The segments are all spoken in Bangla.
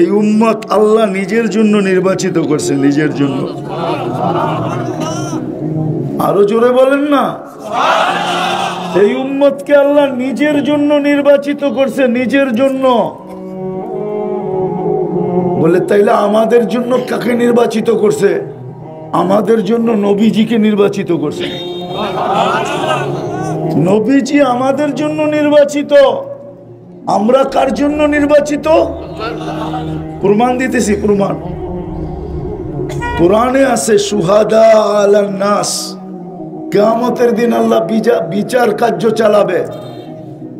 এই উম্মত আল্লাহ নিজের জন্য নির্বাচিত করছে, নিজের জন্য। আরো জোরে বলেন না। এই উম্মতকে আল্লাহ নিজের জন্য নির্বাচিত করছে, নিজের জন্য। বলে তাইলে আমাদের জন্য কাকে নির্বাচিত করছে? আমাদের জন্য নবীজিকে নির্বাচিত করছে। নবীজি আমাদের জন্য নির্বাচিত। আমরা কার জন্য নির্বাচিত? প্রমাণ দিতেছি, প্রমাণ কোরআনে আছে, সুহাদা আলান নাস। কিয়ামতের দিন আল্লাহ বিচার কার্য চালাবে,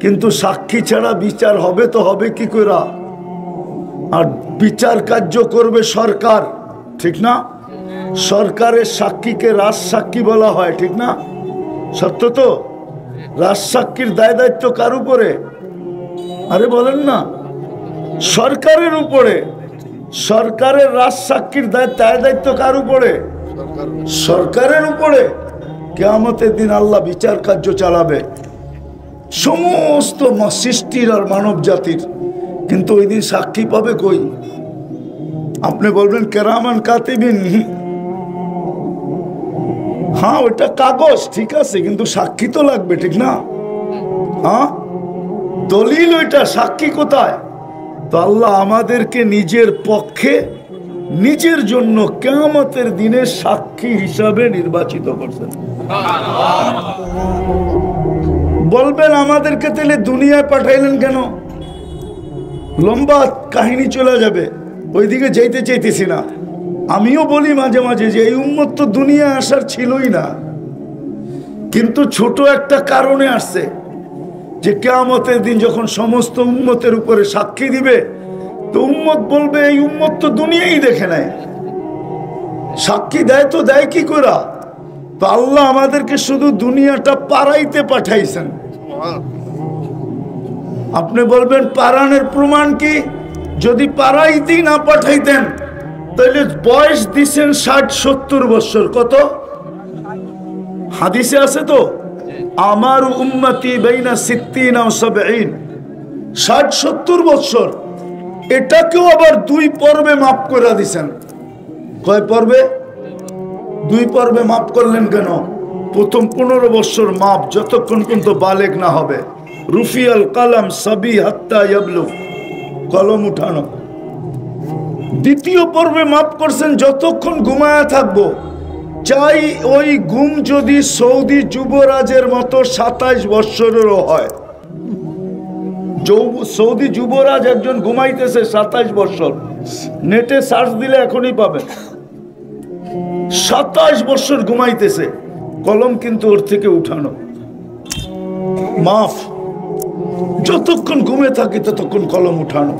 কিন্তু সাক্ষী ছাড়া বিচার হবে তো হবে কি করে? আর বিচার কার্য করবে সরকার, ঠিক না? সরকারের সাক্ষীকে রাজ সাক্ষী বলা হয়, ঠিক না? সত্য তো? রাজ সাক্ষীর দায় দায়িত্ব কার উপরে? আরে বলেন না, সরকারের উপরে। সরকারের রাজ সাক্ষীর দায় দায়িত্ব কার উপরে? সরকারের উপরে। কিয়ামতের দিন আল্লাহ বিচার কার্য চালাবে সমস্ত সৃষ্টির আর মানব জাতির, কিন্তু ওই দিন সাক্ষী পাবে কই? আপনি বলবেন কেরামান কাতিবিন, হ্যাঁ ওইটা কাগজ, ঠিক আছে, কিন্তু সাক্ষী তো লাগবে, ঠিক না? হ্যাঁ, দলিল ওইটা, সাক্ষী কোথায়? তো আল্লাহ আমাদেরকে নিজের পক্ষে, নিজের জন্য কিয়ামতের দিনে সাক্ষী হিসাবে নির্বাচিত করছেন। বলবেন আমাদেরকে তাহলে দুনিয়ায় পাঠাইলেন কেন? লম্বা কাহিনী চলে যাবে, ওইদিকে যাইতে চাইতেছি না। আমিও বলি মাঝে মাঝে যে এই উম্মত তো দুনিয়া আসার ছিলই না, কিন্তু ছোট একটা কারণে আসছে, যে কিয়ামতের দিন যখন সমস্ত উম্মতের উপরে সাক্ষী দিবে, তো উম্মত বলবে এই উম্মত তো দুনিয়াই দেখে নাই, সাক্ষী দেয় তো দেয় কি করে? তো আল্লাহ আমাদেরকে শুধু দুনিয়াটা পারাইতে পাঠাইছেন। আপনি বলবেন পারানের প্রমাণ কি? যদি পারাইতেই না পাঠাইতেন তাহলে বয়স দিচ্ছেন 60-70 বছর। কত? হাদিসে আছে তো, আমার উম্মতি বাইনা 60 ও 70, 60-70 বছর। এটাকেও আবার 2 পর্বে মাফ করে দিছেন। কয় পর্বে? 2 পর্বে মাফ করলেন কেন? প্রথম 15 বছর মাফ, যতক্ষণ পর্যন্ত বালেগ না হবে। রুফিয়াল কালাম সাবি হাত্তা ইয়াবলুগ, কলম উঠানো। দ্বিতীয় পর্বে মাফ করছেন যতক্ষণ ঘুমায়া থাকবো, চাই ওই ঘুম যদি সৌদি যুবরাজের মতো 27 বছরেরও হয়। সৌদি যুবরাজ একজন ঘুমাইতেছে 27 বছর, নেটে সার্চ দিলে এখনই পাবেন। 27 বছর ঘুমাইতেছে, কলম কিন্তু ওর থেকে উঠানো, মাফ। যতক্ষণ ঘুমে থাকি ততক্ষণ কলম উঠানো।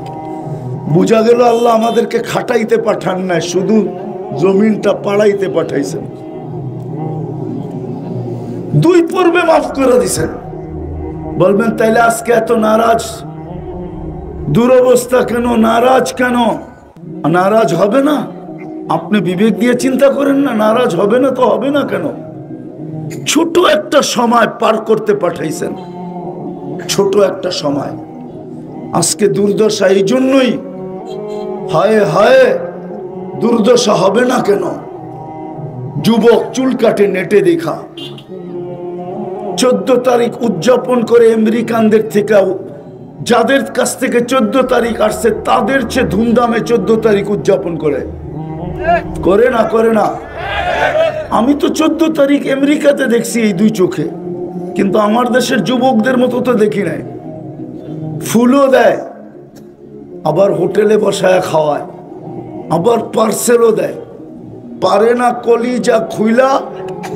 বুঝা গেল আল্লাহ আমাদেরকে খাটাইতে পাঠান নাই, শুধু জমিনটা পাড়াইতে পাঠাইছেন। 2 পর্বে মাফ করে দিছেন। বলবেন তাইলে আজকে এত নারাজ, দুরবস্থা কেন? নারাজ কেন? নারাজ হবে না? আপনি বিবেক দিয়ে চিন্তা করেন না, নারাজ হবে না তো হবে না কেন? ছোট একটা সময় পার করতে পাঠাইছেন, ছোট একটা সময়। আজকে দুর্দশা এই জন্যই, হায় হায় দুর্দশা হবে না কেন? যুবক চুল কাটে নেটে দেখা, 14 তারিখ উদযাপন করে আমেরিকানদের থেকে, যাদের কাছ থেকে 14 তারিখ আসছে তাদের চেয়ে ধুমধামে 14 তারিখ উদযাপন করে। করে না? করে না? আমি তো 14 তারিখ আমেরিকাতে দেখছি এই 2 চোখে, কিন্তু আমার দেশের যুবকদের মতো তো দেখি নাই। ফুলও দেয়, আবার হোটেলে বসায় খাওয়ায়, আবার পার্সেলও দেয়। পারে না কলিজা খুইলা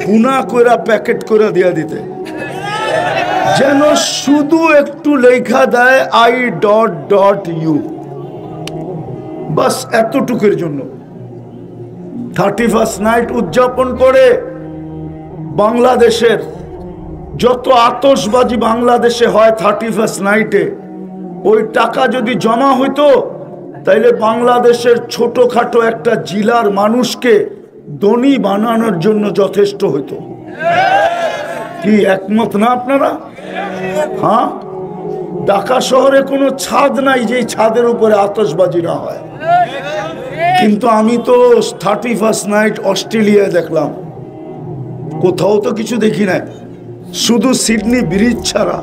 গুনা কইরা প্যাকেট করে দিয়া দিতে, যেন শুধু একটু লেখা দেয় I.U, বাস এতটুকুর জন্য। 31st নাইট উদযাপন করে বাংলাদেশের যত আতশবাজি বাংলাদেশে হয় 31st নাইটে, ওই টাকা যদি জমা হইতো তাইলে বাংলাদেশের ছোটখাটো একটা জেলার মানুষকে ধনী বানানোর জন্য যথেষ্ট হইতো। কি একমত না আপনারা? হ্যাঁ, ঢাকা শহরে কোনো ছাদ নাই যে ছাদের উপরে আতশবাজি না হয়। কিন্তু আমি তো 31st নাইট অস্ট্রেলিয়ায় দেখলাম, কোথাও তো কিছু দেখি নাই, শুধু সিডনি ব্রিজ ছাড়া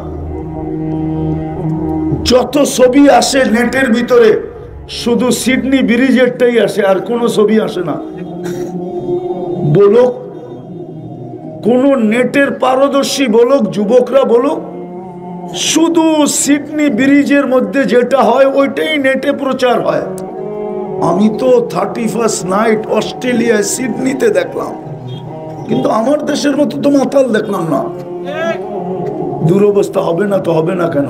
যত ছবি আসে নেটের ভিতরে শুধু সিডনি ব্রিজেরটাই আসে, আর কোনো ছবি আসে না। বলুক কোন নেটের পারদর্শী বলুক, যুবকরা বলুক, শুধু সিডনি ব্রিজের মধ্যে যেটা হয় ওইটাই নেটে প্রচার হয়। আমি তো 31st নাইট অস্ট্রেলিয়ায় সিডনিতে দেখলাম, কিন্তু আমার দেশের মতো তো মাতাল দেখলাম না। দুরবস্থা হবে না তো হবে না কেন?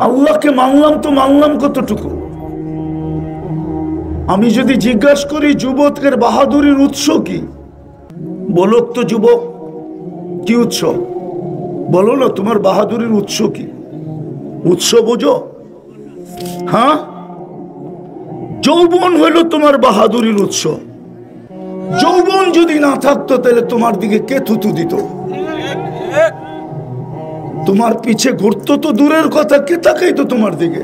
আল্লাহকে মানলাম তো মানলাম কতটুকু? আমি যদি জিজ্ঞাসা করি যুবকের বাহাদুরির উৎস কি, বলুক তো যুবক, কি উৎস? বলো না তোমার বাহাদুরির উৎস কি? উৎস বোঝো? হ্যাঁ, যৌবন হইল তোমার বাহাদুরির উৎস। যৌবন যদি না থাকতো তাহলে তোমার দিকে কে থুতু দিত? তোমার পিছে ঘুরতো তো দূরের কথা, কে তাকাইতো তোমার দিকে?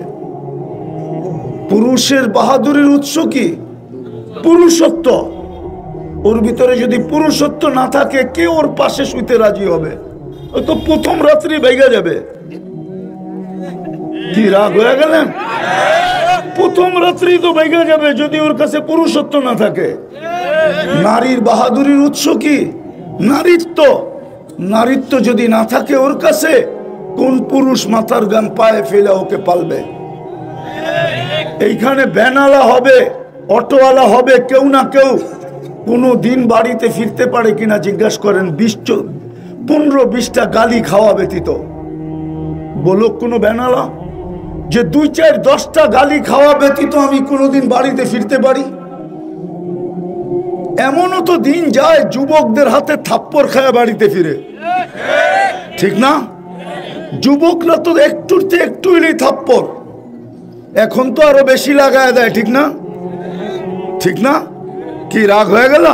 পুরুষের বাহাদুরির উৎস কি? পুরুষত্ব। ওর ভিতরে যদি পুরুষত্ব না থাকে কে ওর পাশে শুইতে রাজি হবে? ও তো প্রথম রাত্রি ভেঙে যাবে। কি রাগ হয়ে গেলেন? প্রথম রাত্রি তো ভেঙে যাবে যদি ওর কাছে পুরুষত্ব না থাকে। নারীর বাহাদুরির উৎস কি? নারীত্ব। নারীত্ব যদি না থাকে ওর কাছে, কোন পুরুষ মাথার গান পায়ে ফেলে ওকে পালবে? এইখানে ভ্যানওয়ালা হবে, অটোওয়ালা হবে, কেউ না কেউ কোনো দিন বাড়িতে ফিরতে পারে কিনা জিজ্ঞাসা করেন। 15-20টা গালি খাওয়া ব্যতীত। বলুক কোনো ভ্যানওয়ালা যে 2-4-10টা গালি খাওয়া ব্যতীত আমি কোনোদিন বাড়িতে ফিরতে পারি? এমনও তো দিন যায় যুবকদের হাতে থাপ্পড় খায় বাড়িতে ফিরে, ঠিক না? যুবকরা তো একটুতে একটু হলেই থাপ্পড়, এখন তো আরো বেশি লাগায় দেয়, ঠিক না? ঠিক না? কি রাগ হয়ে গেল?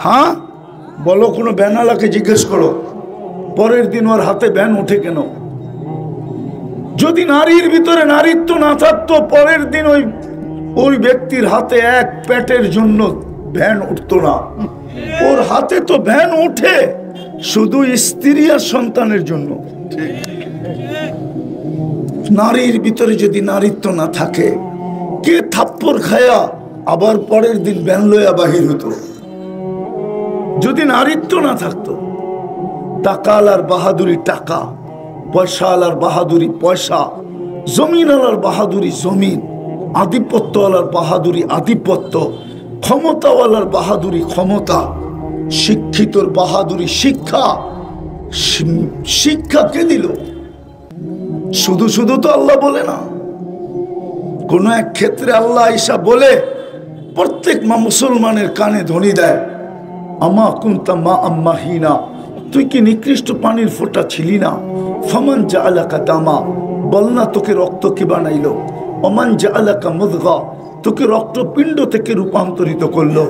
হ্যাঁ, বলো কোনো ব্যানালাকে জিজ্ঞেস করো পরের দিন ওর হাতে ব্যান ওঠে কেন? যদি নারীর ভিতরে নারীত্ব না থাকতো পরের দিন ওই ব্যক্তির হাতে এক পেটের জন্য ভ্যান উঠতো না। ওর হাতে তো ভ্যান ওঠে শুধু স্ত্রী আর সন্তানের জন্য। নারীর ভিতরে যদি নারীত্ব না থাকে কে থাপ্পড় খায়া আবার পরের দিন ভ্যান লইয়া বাহির হতো? যদি নারীত্ব না থাকতো, টাকা আলার বাহাদুরি টাকা, পয়সা আলার বাহাদুরি পয়সা, জমিন আলার বাহাদুরি জমিন, আধিপত্য আলার বাহাদুরি আধিপত্য, ক্ষমতাওয়ালার বাহাদুরি ক্ষমতা, শিক্ষিতর বাহাদুরি শিক্ষা। শিক্ষা কে দিল? শুধু শুধু তো আল্লাহ বলে না, কোন এক ক্ষেত্রে আল্লাহ ঈসা বলে প্রত্যেক মুসলমানের কানে ধ্বনি দেয়, আমা কুনতা মা আম্মাহিনা, তুই কি নিকৃষ্ট পানির ফোঁটা ছিলি না? ফামান জাআলাকা দামা, বল না তোকে রক্ত কে বানাইলো? ওমান জাআলাকা মুদগা, তোকে রক্তপিণ্ড থেকে রূপান্তরিত করলো।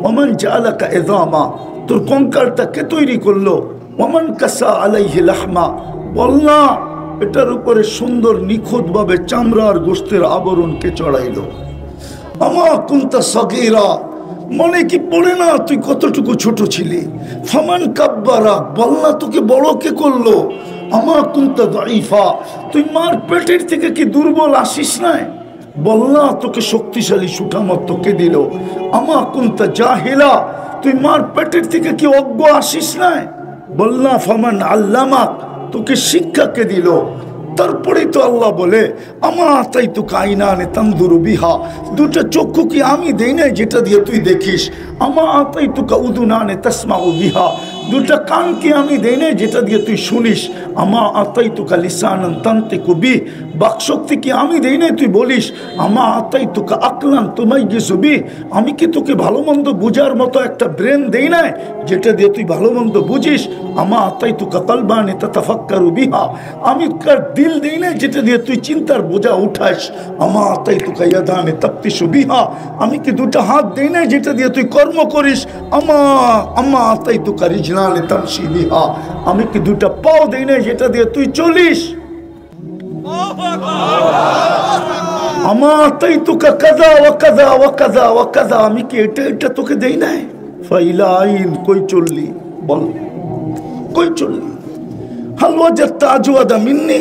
ওমান জাআলাকা ইযামা, তোর কঙ্কালটা কে তৈরি করলো? ওমান কাসা আলাইহি লাহমা, বল না এটার উপরে সুন্দর নিখুঁত ভাবে চামড়া আর গোশতের আবরণ কে চড়াইলো? আমা কুনতা সগীরা, মনে কি পড়ে না তুই কতটুকু ছোট ছিলি? ফামান কাব্বারা, বল না তোকে বড় কে করলো? আমা কুনতা দাইফা, তুই মার পেটের থেকে কি দুর্বল আসিস নাই? বল না তোকে শক্তিশালী সুঠামত কে দিল? আমা কুনতা জাহিলা, তুই মার পেটের থেকে কি অজ্ঞ আসিস নাই? বল না ফামান আল্লামাক, তোকে শিক্ষা কে দিল? তারপরে তো আল্লাহ বলে আমা তাই তো কাইনানে তানদুরু বিহা, দুটো চক্ষু কি আমি দেই নাই যেটা দিয়ে তুই দেখিস? আমা তাই তো কাউদুনানে তাসমাউ বিহা, দুটো কান কি আমি দেই নাই যেটা দিয়ে তুই শুনিস? আমা আতাই তো লিসানান তানতিকু বি, বাকশক্তি কি আমি দেই নাই তুই বলিস? আমা আতাই তো আকলান তুমাইয়িজু বি, আমি কি তোকে ভালো মন্দ বুঝার মতো একটা ব্রেন দেই নাই যেটা দিয়ে তুই ভালো মন্দ বুঝিস? আমা আতাই তো কালবানে তাতাফাক্কারু বিহা, আমি কার দিল দেই না যেটা দিয়ে তুই চিন্তার বোঝা উঠাস? আমা আতাই তো ইয়াদানে তাফতিশু বিহা, আমি কি দুটো হাত দেই না যেটা দিয়ে তুই কর্ম করিস? আমা আতাই তো রিজলানে তামশি বিহা, আমি কি দুটো পাও দেই না যেটা দিয়ে তুই চলিস? আমার তাই তোকে কাদা ওয়া কাদা ওয়া কাদা ওয়া কাদা, আমি কি এটা এটা তোকে দেই নাই? ফাইলা আইন, কই চললি বল, কই চললি? হাল ওয়াজাদতা আজওয়াদা মিন্নি,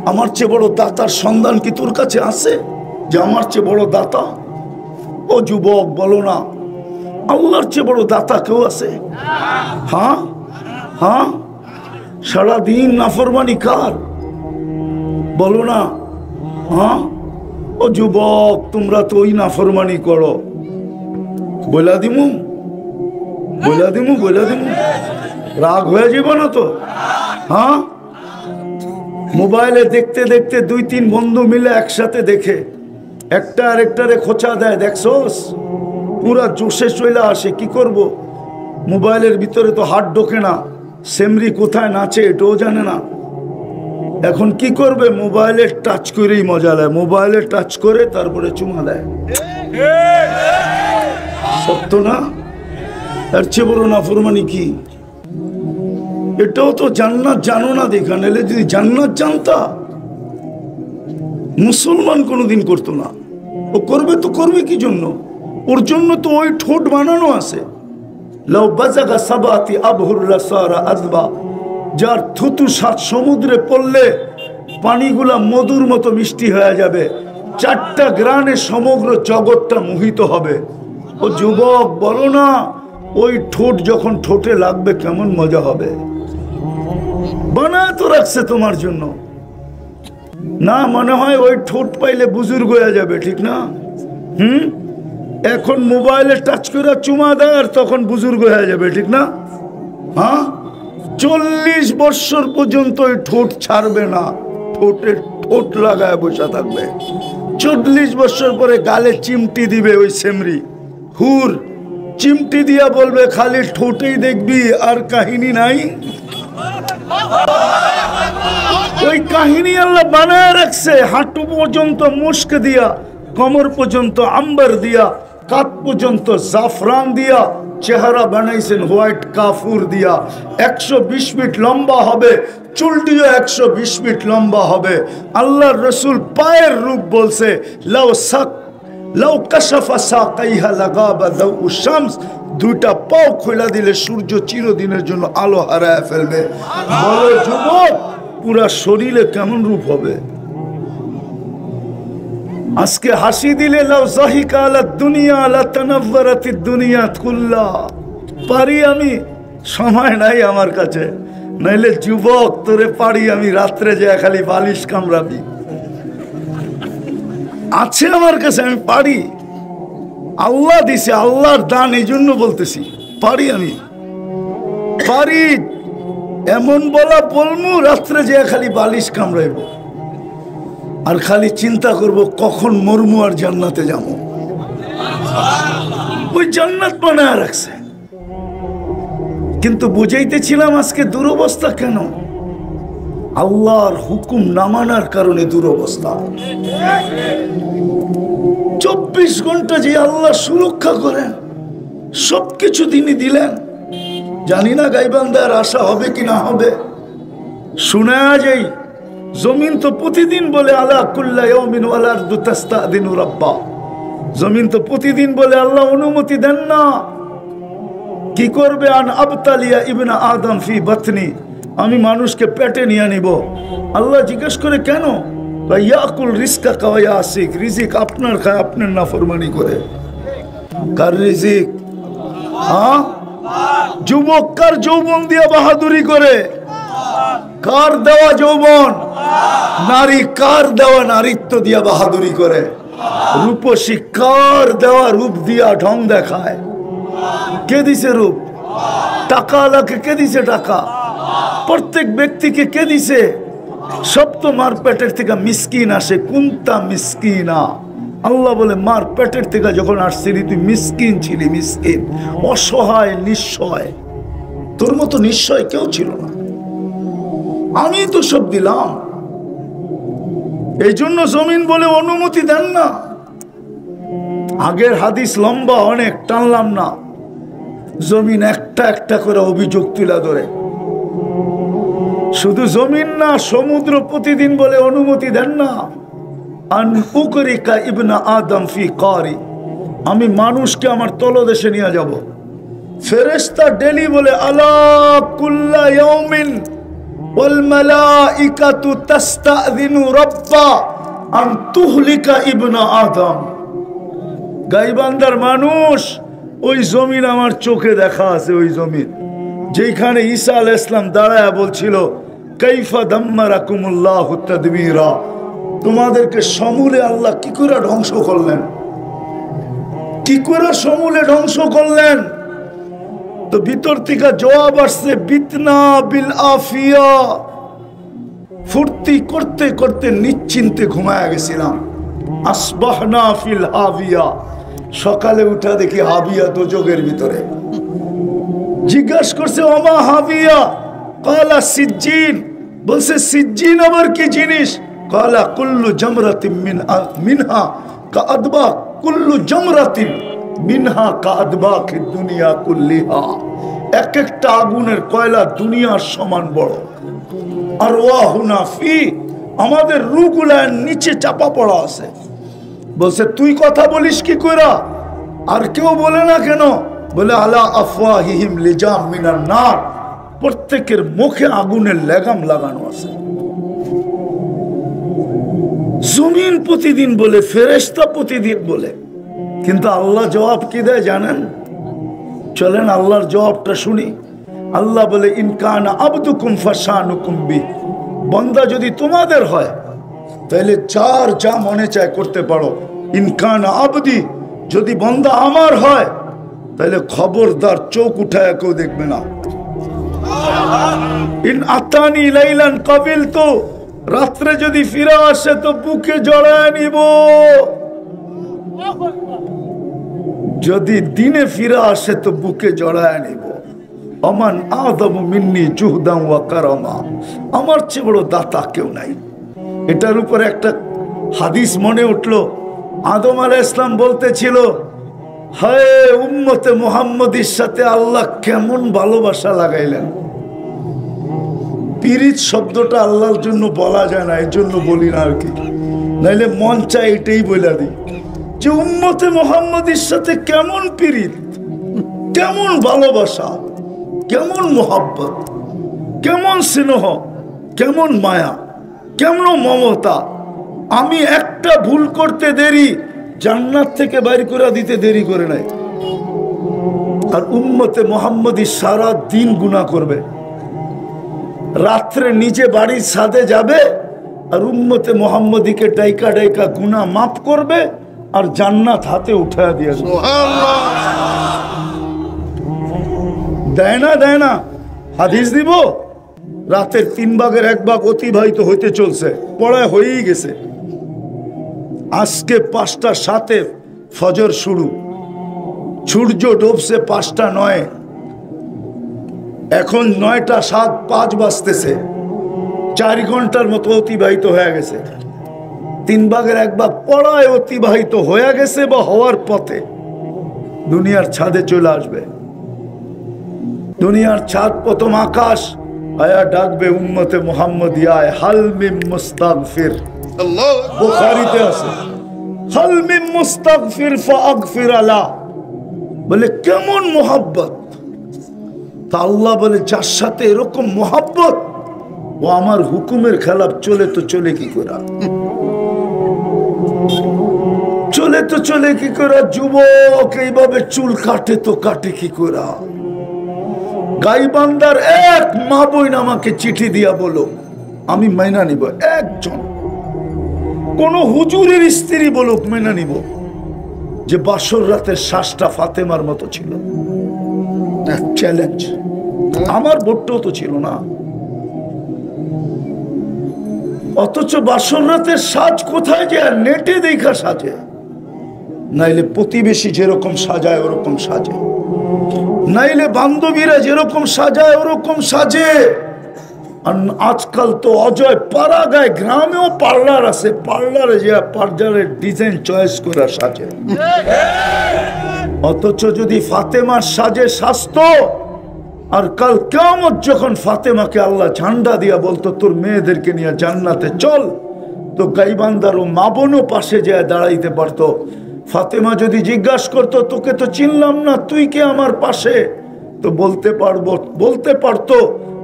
আমার চেয়ে বড় দাতার সন্ধান কি তোর কাছে আছে যে আমার চেয়ে বড় দাতা? ও যুবক বলো না, আল্লাহর চেয়ে বড় দাতা কেউ আছে? হ্যাঁ হ্যাঁ, সারাদিন নাফরমানি কার? বলো না। হ্যাঁ, ও যুবক তোমরা তো ওই নাফরমানি করো। বইলা দিমু, বইলা দিমু, বইলা দিমু, রাগ হয়ে যাব না তো? হ্যাঁ, মোবাইলে দেখতে দেখতে 2-3 বন্ধু মিলে একসাথে দেখে একটা আরেকটারে খোঁচা দেয়, দেখছোস? পুরা জোশে চলে আসে। কি করব? মোবাইলের ভিতরে তো হাত ঢোকে না, সেমরি কোথায় নাচে এটাও জানে না। এখন কি করবে? মোবাইলে টাচ করেই মজা নেয়, মোবাইলে টাচ করে তারপরে চুমা দেয়। সত্য না? এর চেয়ে বড় নাফরমানি কি? এটাও তো জান্নাত জানো না দেখা, নাহলে যদি জান্নাত জানতা মুসলমান কোনোদিন করতো না। ও করবে তো করবে কি জন্য? ওর জন্য তো ওই ঠোঁট বানানো আছে। লাউ বাজাগা সাবাতি আবহুর লাসারা আযবা, যার থুতু 7 সমুদ্রে পড়লে পানিগুলা মধুর মতো মিষ্টি হয়ে যাবে। 4টা গ্রানে সমগ্র জগৎটা মোহিত হবে। ও যুবক বলো না, ওই ঠোঁট যখন ঠোঁটে লাগবে কেমন মজা হবে? বানায় তো রাখছে তোমার জন্য। না মনে হয় ওই ঠোঁট পাইলে বুজুর্গ হয়ে যাবে, ঠিক না? এখন মোবাইলে টাচ করে চুমা দেয় আর তখন বুজুর্গ হয়ে যাবে, ঠিক না? হ্যাঁ, 40 বছর পর্যন্ত ওই ঠোঁট ছাড়বে না, ঠোঁটের ঠোঁট লাগায় বসে থাকবে। 40 বছর পরে গালে চিমটি দিবে ওই সেমরি হুর, চিমটি দিয়া বলবে খালি ঠোঁটেই দেখবি আর কাহিনী নাই। ওই কাহিনী আল্লাহ বানায় রাখছে। হাঁটু পর্যন্ত মুস্ক দিয়া, কমর পর্যন্ত আম্বার দিয়া, কাত পর্যন্ত জাফরান দিয়া, চেহারা বানাইছেন হোয়াইট কাফুর দিয়া। 120 ফিট লম্বা হবে, চুলটিও 120 ফিট লম্বা হবে। আল্লাহর রসুল পায়ের রূপ বলছে, লাউ কাশাফা সাকাইহা লাগাবা দাউ শামস, 2টা পাও খোলা দিলে সূর্য চিরদিনের জন্য আলো হারায় ফেলবে। বলো যুবক, পুরা শরীরে কেমন রূপ হবে? আজকে হাসি দিলে লাউ জাহিকা আলা দুনিয়া লা তানাওয়ারাতিদ দুনিয়া কুল্লা। পারি আমি, সময় নাই আমার কাছে, নাইলে যুবক তোরে পারি আমি রাত্রে যায় খালি বালিশ কামড়াবি। আছে আমার কাছে, আমি পারি। আল্লাহ দিছে, আল্লাহর দান, এই জন্য বলতেছি পারি। আমি পারি এমন বলা বলমু, রাত্রে যায় খালি বালিশ কামড়াইব আর খালি চিন্তা করব কখন মরমু আর জান্নাতে যাব। ওই জান্নাত বানায় রাখছে। কিন্তু বুঝাইতেছিলাম আজকে দুরবস্থা কেন? আল্লাহর হুকুম না মানার কারণে দুরবস্থা। 24 ঘন্টা যে আল্লাহ সুরক্ষা করেন, সবকিছু তিনি দিলেন। জানি না গাইবান্দার আশা হবে কি না হবে। শুনে যাই, জমিন তো প্রতিদিন বলে আলা কুল্লা ইয়াউমিন ওয়াল আরদু তাস্তাদিনু রাব্বা। জমিন তো প্রতিদিন বলে আল্লাহ অনুমতি দেন না। কি করবে? আন আবতালিয়া ইবনা আদম ফি বাতনি, আমি মানুষকে পেটে নিয়ে নিব। আল্লাহ জিজ্ঞেস করে কেন? ইয়াকুল রিজকা ওয়া ইয়াসিক, রিজিক আপনার খায়, আপনার নাফরমানি করে। কার রিজিক? হ্যাঁ, যুবক কার যৌবন দিয়া বাহাদুরি করে? কার দেওয়া যৌবন? নারী কার দেওয়া নারীত্ব দিয়া বাহাদুরি করে? রূপসী কার দেওয়া রূপ দিয়া ঢং দেখায়? কে দিছে রূপ? টাকা আলাকে কে দিছে টাকা? প্রত্যেক ব্যক্তিকে কে দিছে? সব তো মার পেটের থেকে মিসকিন আসে। কুন্তা মিসকিনা, আল্লাহ বলে মার পেটের থেকে যখন আসছিলি তুই মিসকিন ছিলি, মিসকিন, অসহায়, নিঃসয়। তোর মতো নিঃসয় কেউ ছিল না, আমি তো সব দিলাম। এই জন্য জমিন বলে অনুমতি দেন না। আগের হাদিস লম্বা, অনেক টানলাম না। জমিন একটা একটা করে অভিযোগ তুলে ধরে। শুধু জমিন না, সমুদ্র প্রতিদিন বলে অনুমতি দেন না, আন উকরিকা ইবনা আদম ফি কারি, আমি মানুষকে আমার তলদেশে নিয়ে যাব। ফেরেশতা ডেলি বলে আলা কুল্লা ইয়াউমিন ওয়াল মালাইকাতু তাস্তাযিনু রাব্বা আন তুহলিকা ইবনা আদম। গাইবান্দার মানুষ, ওই জমিন আমার চোখে দেখা আছে, ওই জমিন যেখানে ঈসা আলাইহিস সালাম দাঁড়ায় বলছিল কাইফা দাম্মারাকুমুল্লাহু তাদবীরা, তোমাদেরকে সমূলে আল্লাহ কি করে ধ্বংস করলেন, কি করে সমূলে ধ্বংস করলেন। তো ভিতর থেকে জবাব আসছে বিতনা বিল আফিয়া, ফুর্তি করতে করতে নিশ্চিন্তে ঘুমায়া গেছিলাম। আসবাহনা ফিল হাবিয়া, সকালে উঠা দেখি হাবিয়া দোজখের ভিতরে। জিজ্ঞাস করছে ওমা হাবিয়া, কালা সিজ্জিন, বলছে সিজ্জিন আবার কি জিনিস? কালা কুল্লু জামরাতিন মিনহা কাআদবা, কুল্লু জামরাতিন মিনহা কাআদবাকি দুনিয়া কুল্লিহা, এক একটা আগুনের কয়লা দুনিয়ার সমান বড়। আর ওয়াহুনা ফি, আমাদের রূহগুলার নিচে চাপা পড়া আছে। বলছে তুই কথা বলিস কি কইরা? আর কেউ বলে না কেন? বলে আলা আফওয়াহিহিম লিজাম মিনান নার, প্রত্যেকের মুখে আগুনের লেগাম লাগানো আছে। জমিন প্রতিদিন বলে, ফেরেশতা প্রতিদিন বলে, কিন্তু আল্লাহ জবাব কি দেয় জানেন? চলেন আল্লাহর জবাবটা শুনি। আল্লাহ বলে ইনকানা আবদুকুম ফাশানুকুম বি, বান্দা যদি তোমাদের হয় তাহলে যার যা মনে চায় করতে পারো। ইনকানা আবদি, যদি বান্দা আমার হয় তাহলে খবরদার চোখ উঠায় কেউ দেখবে না। ইন আতানি লাইলান কাবিলতু, রাত্রে যদি ফিরে আসে তো বুকে জড়ায় নিব, যদি দিনে ফিরে আসে তো বুকে জড়ায় নিব। আমান আদম মিন্নি জুহদাম ওয়া কারামা, আমার চেয়ে বড় দাতা কেউ নাই। এটার উপরে একটা হাদিস মনে উঠলো। আদম আলাইহিস সালাম বলতেছিল, হায় উম্মতে মুহাম্মদীর সাথে আল্লাহ কেমন ভালোবাসা লাগাইলেন। পীরিত শব্দটা আল্লাহর জন্য বলা যায় না, এর জন্য বলি না আর কি, নাইলে মন চায় এটাই বলে দিই যে উম্মতে মুহাম্মদীর সাথে কেমন পীরিত, কেমন ভালোবাসা, কেমন মোহাব্বত, কেমন স্নেহ, কেমন মায়া, কেমন মমতা। আমি একটা ভুল করতে দেরি, জান্নাত থেকে বাইর করে দিতে দেরি করে নাই। আর উম্মতে মুহাম্মদী সারা দিন গুনাহ করবে, রাত্রে নিজে বাড়ির ছাদে যাবে আর উম্মতে মুহাম্মদীকে ডাইকা ডাইকা গুনাহ মাফ করবে আর জান্নাত হাতে উঠায়া দিয়ে দেয় না, দেয় না। হাদিস দিব, রাতের 3 ভাগের 1 ভাগ অতিবাহিত হইতে চলছে, পড়ায় হয়েই গেছে। আজকে 5টা 7 ফজর শুরু, সূর্য ডুবছে 5টা 9, এখন 9টা 7 5 বাজতেছে, 4 ঘন্টার মতো অতিবাহিত হয়ে গেছে। 3 ভাগের 1 ভাগ পড়ায় অতিবাহিত হয়ে গেছে বা হওয়ার পথে। দুনিয়ার ছাদে চলে আসবে, দুনিয়ার ছাদ প্রথম আকাশ আয়া ডাকবে উম্মতে মুহাম্মদী আয় হাল মিন মুস্তাগফির। বুখারীতে আছে হাল মিন মুস্তাগফির ফাগফির আলা, বলে কেমন মোহাব্বত। তা আল্লাহ বলে যার সাথে এরকম মোহাব্বত ও আমার হুকুমের খেলাফ চলে তো চলে কি করে, চলে তো চলে কি করে। যুবক এইভাবে চুল কাটে তো কাটে কি করে। গাইবান্দার এক মা বোন আমাকে চিঠি দিয়া বলো, আমি মাইনা নিব। একজন কোন হুজুরের স্ত্রী বলুক, মাইনা নিব যে বাসর রাতের শ্বাসটা ফাতেমার মতো ছিল। চ্যালেঞ্জ। আমার ভোটটাও তো ছিল না, অথচ বাসর রাতের সাজ কোথায় যে নেটে দেখা সাজে, নাইলে প্রতিবেশী যেরকম সাজায় ওরকম সাজে, নাইলে বান্ধবীরা যেরকম সাজায় ওরকম সাজে। আর আজকাল তো অজয় পাড়াগায় গ্রামেও পার্লার আছে, পার্লারে যে পার্লারের ডিজাইন চয়েস করে সাজে। অথচ যদি ফাতেমার সাজে সাজতো আর কাল কিয়ামত যখন ফাতেমাকে আল্লাহ ঝান্ডা দিয়া বলতো তোর মেয়েদেরকে নিয়ে জান্নাতে চল, তো গাইবান্দার ও মা বোনও পাশে যায় দাঁড়াইতে পারতো। ফাতেমা যদি জিজ্ঞাসা করতো তোকে তো চিনলাম না, তুই কে আমার পাশে, তো বলতে পারতো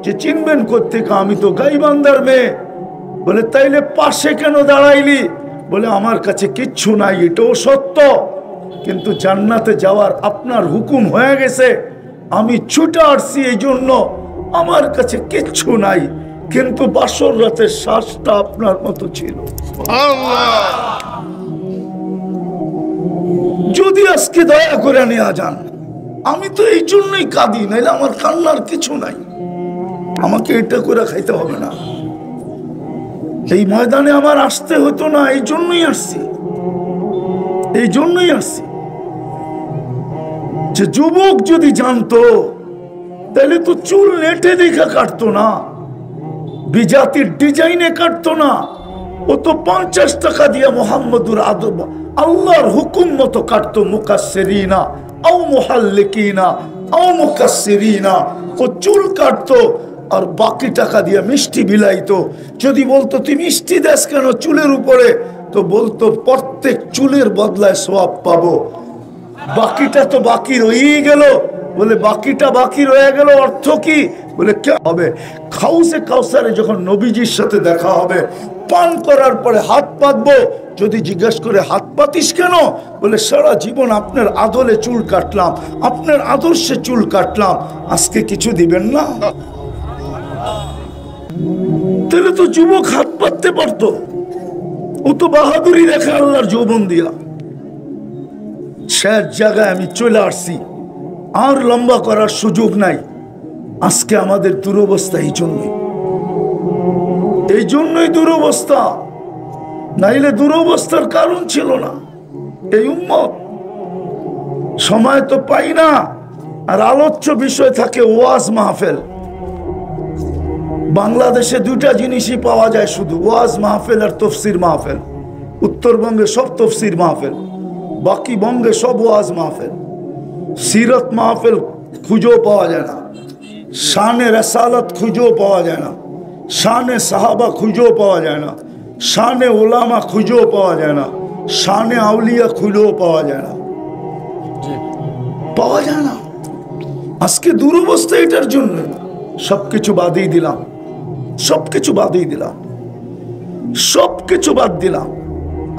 যে চিনবেন কোত্থেকে, আমি তো গাইবান্দার মেয়ে। বলে তাইলে পাশে কেন দাঁড়াইলি? বলে আমার কাছে কিচ্ছু নাই, এটাও সত্য, কিন্তু জান্নাতে যাওয়ার আপনার হুকুম হয়ে গেছে, আমি ছুটে আসছি, এই জন্য আমার কাছে কিচ্ছু নাই, কিন্তু বাসর রাতের শ্বাসটা আপনার মতো ছিল। যদি আজকে দয়া করে নেওয়া যান, আমি তো এই জন্যই কাঁদি, নাইলে আমার কান্নার কিছু নাই। আমাকে এটা করে খাইতে হবে না, এই ময়দানে আমার আসতে হতো না, এই জন্যই আসছি, এই জন্যই আসছি। যে যুবক যদি জানতো তাহলে তো চুল নেটে দেখা কাটতো না, বিজাতির ডিজাইনে কাটতো না, ও তো 50 টাকা দিয়ে মোহাম্মদুর আদব আল্লাহর হুকুম মতো কাটতো। মুকাসসিরিনা আও মুহাল্লিকিনা আও মুকাসসিরিনা, ও চুল কাটতো আর বাকি টাকা দিয়ে মিষ্টি বিলাইতো। যদি বলতো তুই মিষ্টি দেস কেন চুলের উপরে, তো বলতো প্রত্যেক চুলের বদলায় সওয়াব পাবো। বাকিটা তো বাকি রয়েই গেল। বলে বাকিটা বাকি রয়ে গেল, অর্থ কি? বলে কে হবে? খাউসে কাউসারে যখন নবীজির সাথে দেখা হবে, পান করার পরে হাত পাতবো। যদি জিজ্ঞেস করে হাত পাতিস কেন? বলে সারা জীবন আপনার আদলে চুল কাটলাম, আপনার আদর্শে চুল কাটলাম, আজকে কিছু দিবেন না? তাহলে তো যুবক হাত পাততে পারতো, ও তো বাহাদুরি রেখে আল্লাহর যৌবন দিয়া। শেষ জায়গায় আমি চলে আসছি, আর লম্বা করার সুযোগ নাই। আজকে আমাদের দুরবস্থা এই জন্যই দুরবস্থা, নাইলে দুরবস্থার কারণ ছিল না। এই উম্মত সময় তো পাই না, আর আলোচ্য বিষয় থাকে ওয়াজ মাহফিল। বাংলাদেশে দুইটা জিনিসই পাওয়া যায় শুধু, ওয়াজ মাহফিল আর তফসির মাহফিল। উত্তরবঙ্গে সব তফসির মাহফিল, বাকি বঙ্গে সব ওয়াজ মাহফিল। সিরত মাহফিল খুঁজেও পাওয়া যায় না, শানে রসালত খুঁজেও পাওয়া যায় না, শানে সাহাবা খুঁজেও পাওয়া যায় না, শানে ওলামা খুঁজেও পাওয়া যায় না, শানে আউলিয়া খুঁজেও পাওয়া যায় না, পাওয়া যায় না। আজকে দুরবস্থা এটার জন্য। সবকিছু বাদই দিলাম, সবকিছু বাদই দিলাম, সবকিছু বাদ দিলাম,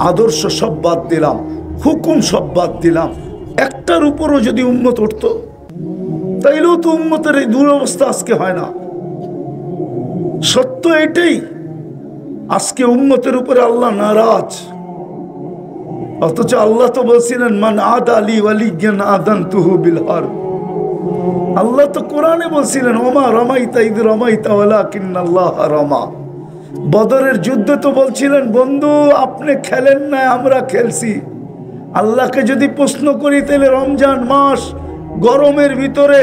আদর্শ সব বাদ দিলাম, হুকুম সব বাদ দিলাম। একটার উপরও যদি উম্মত উঠতো, তাইলেও তো উম্মতের এই দুরবস্থা আজকে হয় না। সত্য এটাই, আজকে উম্মতের উপরে আল্লাহ নারাজ। অথচ আল্লাহ তো বলছিলেন মান আদা আলী ওয়ালিয়ান আযানতুহু বিল হারব। আল্লাহ তো কোরআনে বলছিলেন ওমা রামাইতা ইদ রামাইতা ওয়ালাকিন্নাল্লাহ রামা। বদরের যুদ্ধে তো বলছিলেন বন্ধু আপনি খেলেন না, আমরা খেলছি। আল্লাহকে যদি প্রশ্ন করি তাহলে রমজান মাস গরমের ভিতরে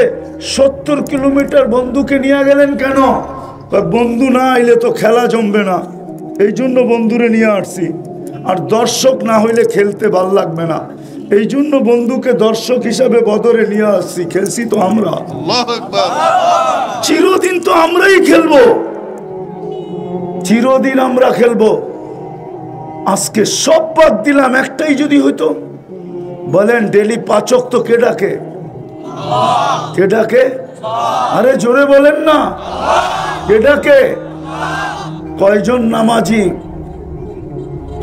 70 কিলোমিটার বন্ধুকে নিয়ে গেলেন কেন? বন্ধু না আইলে তো খেলা জমবে না, এই জন্য বন্ধুরে নিয়ে আসছি। আর দর্শক না হইলে খেলতে ভাল লাগবে না, এই জন্য বন্ধুকে দর্শক হিসাবে বদরে নিয়ে আসছি। খেলছি তো আমরা, চিরদিন তো আমরাই খেলবো, চিরদিন আমরা খেলবো। আজকে সব বাদ দিলাম, একটাই যদি হইতো। বলেন ডেলি 5 ওয়াক্ত কে ডাকে? কে ডাকে? আরে জোরে বলেন না, কে ডাকে? কয়জন নামাজি,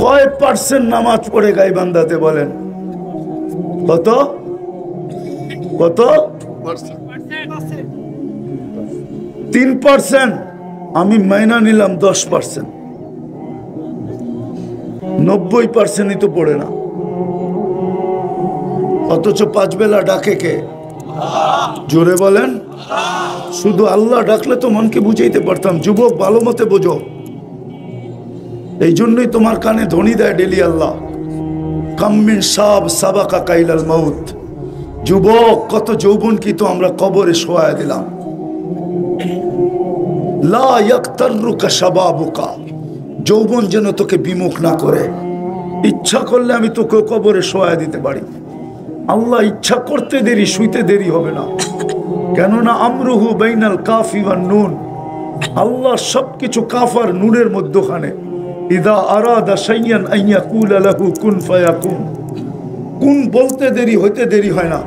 কয় % নামাজ পড়ে গাইবান্ধাতে? বলেন কত কত? 3%। আমি মাইনা নিলাম 10%, 90%ই তো পড়ে না। অথচ 5 বেলা ডাকে কে? জোরে বলেন। শুধু আল্লাহ ডাকলে তো মনকে বুঝাইতে পারতাম। যুবক ভালো মতে বোঝো, এই জন্যই তোমার কানে ধ্বনি দেয় ডেলি আল্লাহ, কাম্মিন সাব সাবাকা কাইলাল মাউত। যুবক কত যৌবন কি তো আমরা কবরে শোয়া দিলাম। লা ইয়াকতাররুকা শাবাবুকা, যৌবন যেন তোকে বিমুখ না করে। ইচ্ছা করলে আমি তোকে কবরে শোয়া দিতে পারি, আল্লাহ ইচ্ছা করতে দেরি, শুইতে দেরি হবে না। কেননা আমরুহু বাইনাল কাফি ওয়ান নুন, আল্লাহ সবকিছু কাফ আর নুনের মধ্যখানে। ইদা আরাদা শাইয়ান আন ইয়াকুলা লাহু কুন ফায়াকুন, কুন বলতে দেরি হইতে দেরি হয় না।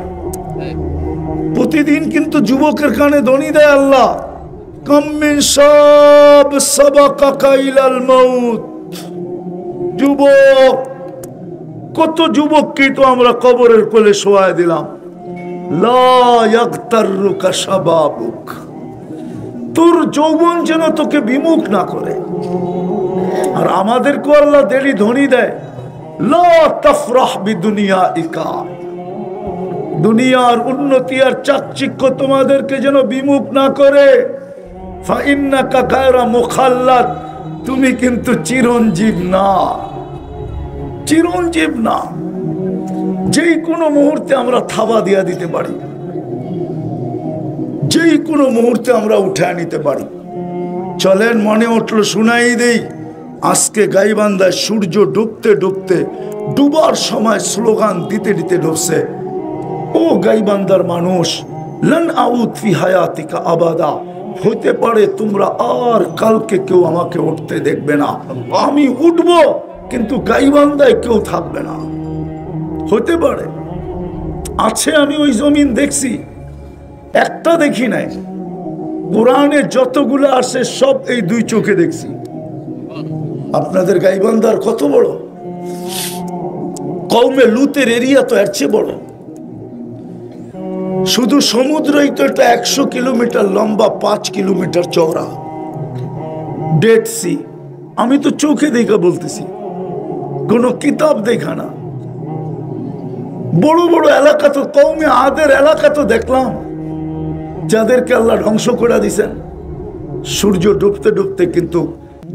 প্রতিদিন কিন্তু যুবকের কানে ধ্বনি দেয় আল্লাহ, কাম মিন শাব সাবাকা ইলাল মাউত। যুবক, কত যুবককে তো আমরা কবরের কোলে শোয়ায় দিলাম। লা ইয়াগতাররুকা শাবাবুক, তোর যৌবন যেন তোকে বিমুখ না করে। আর আমাদেরকে আল্লাহ দেরি ধ্বনি দেয়, লা তাফরাহ বিদুনিয়াইকা, দুনিয়ার উন্নতি আর চাকচিক্য তোমাদেরকে যেন বিমুখ না করে। ফাইন্নাকা গায়রা মুখাল্লাদ, তুমি কিন্তু চিরঞ্জীব না, চিরঞ্জীব না। যেই কোনো মুহূর্তে আমরা থাবা দিয়া দিতে পারি, যেই কোনো মুহূর্তে আমরা উঠে নিতে পারি। চলেন, মনে উঠলো শুনাই দেই। আজকে গাইবান্ধায় সূর্য ডুবতে ডুবতে, ডুবার সময় স্লোগান দিতে দিতে ডুবছে, ও গাইবান্ধার মানুষ, লান আউদ ফি হায়াতিকা আবাদা, হইতে পারে তোমরা আর কালকে কেউ আমাকে উঠতে দেখবে না, আমি উঠবো কিন্তু গাইবান্ধায় কেউ থাকবে না। হতে পারে, আছে, আমি ওই জমিন দেখছি, একটা দেখি নাই। কোরআনে যতগুলো আসে সব এই দুই চোখে দেখছি। আপনাদের গাইবান্ধার কত বড়, কওমে লুতের এরিয়া তো এর চেয়ে বড়। শুধু সমুদ্রই তো এটা 100 কিলোমিটার লম্বা, 5 কিলোমিটার চওড়া, ডেড সি। আমি তো চোখে দেখা বলতেছি, কোন কিতাব দেখা না। বড় বড় এলাকা তো, কওমে আদের এলাকা তো দেখলাম, যাদেরকে আল্লাহ ধ্বংস করে দিছেন। সূর্য ডুবতে ডুবতে কিন্তু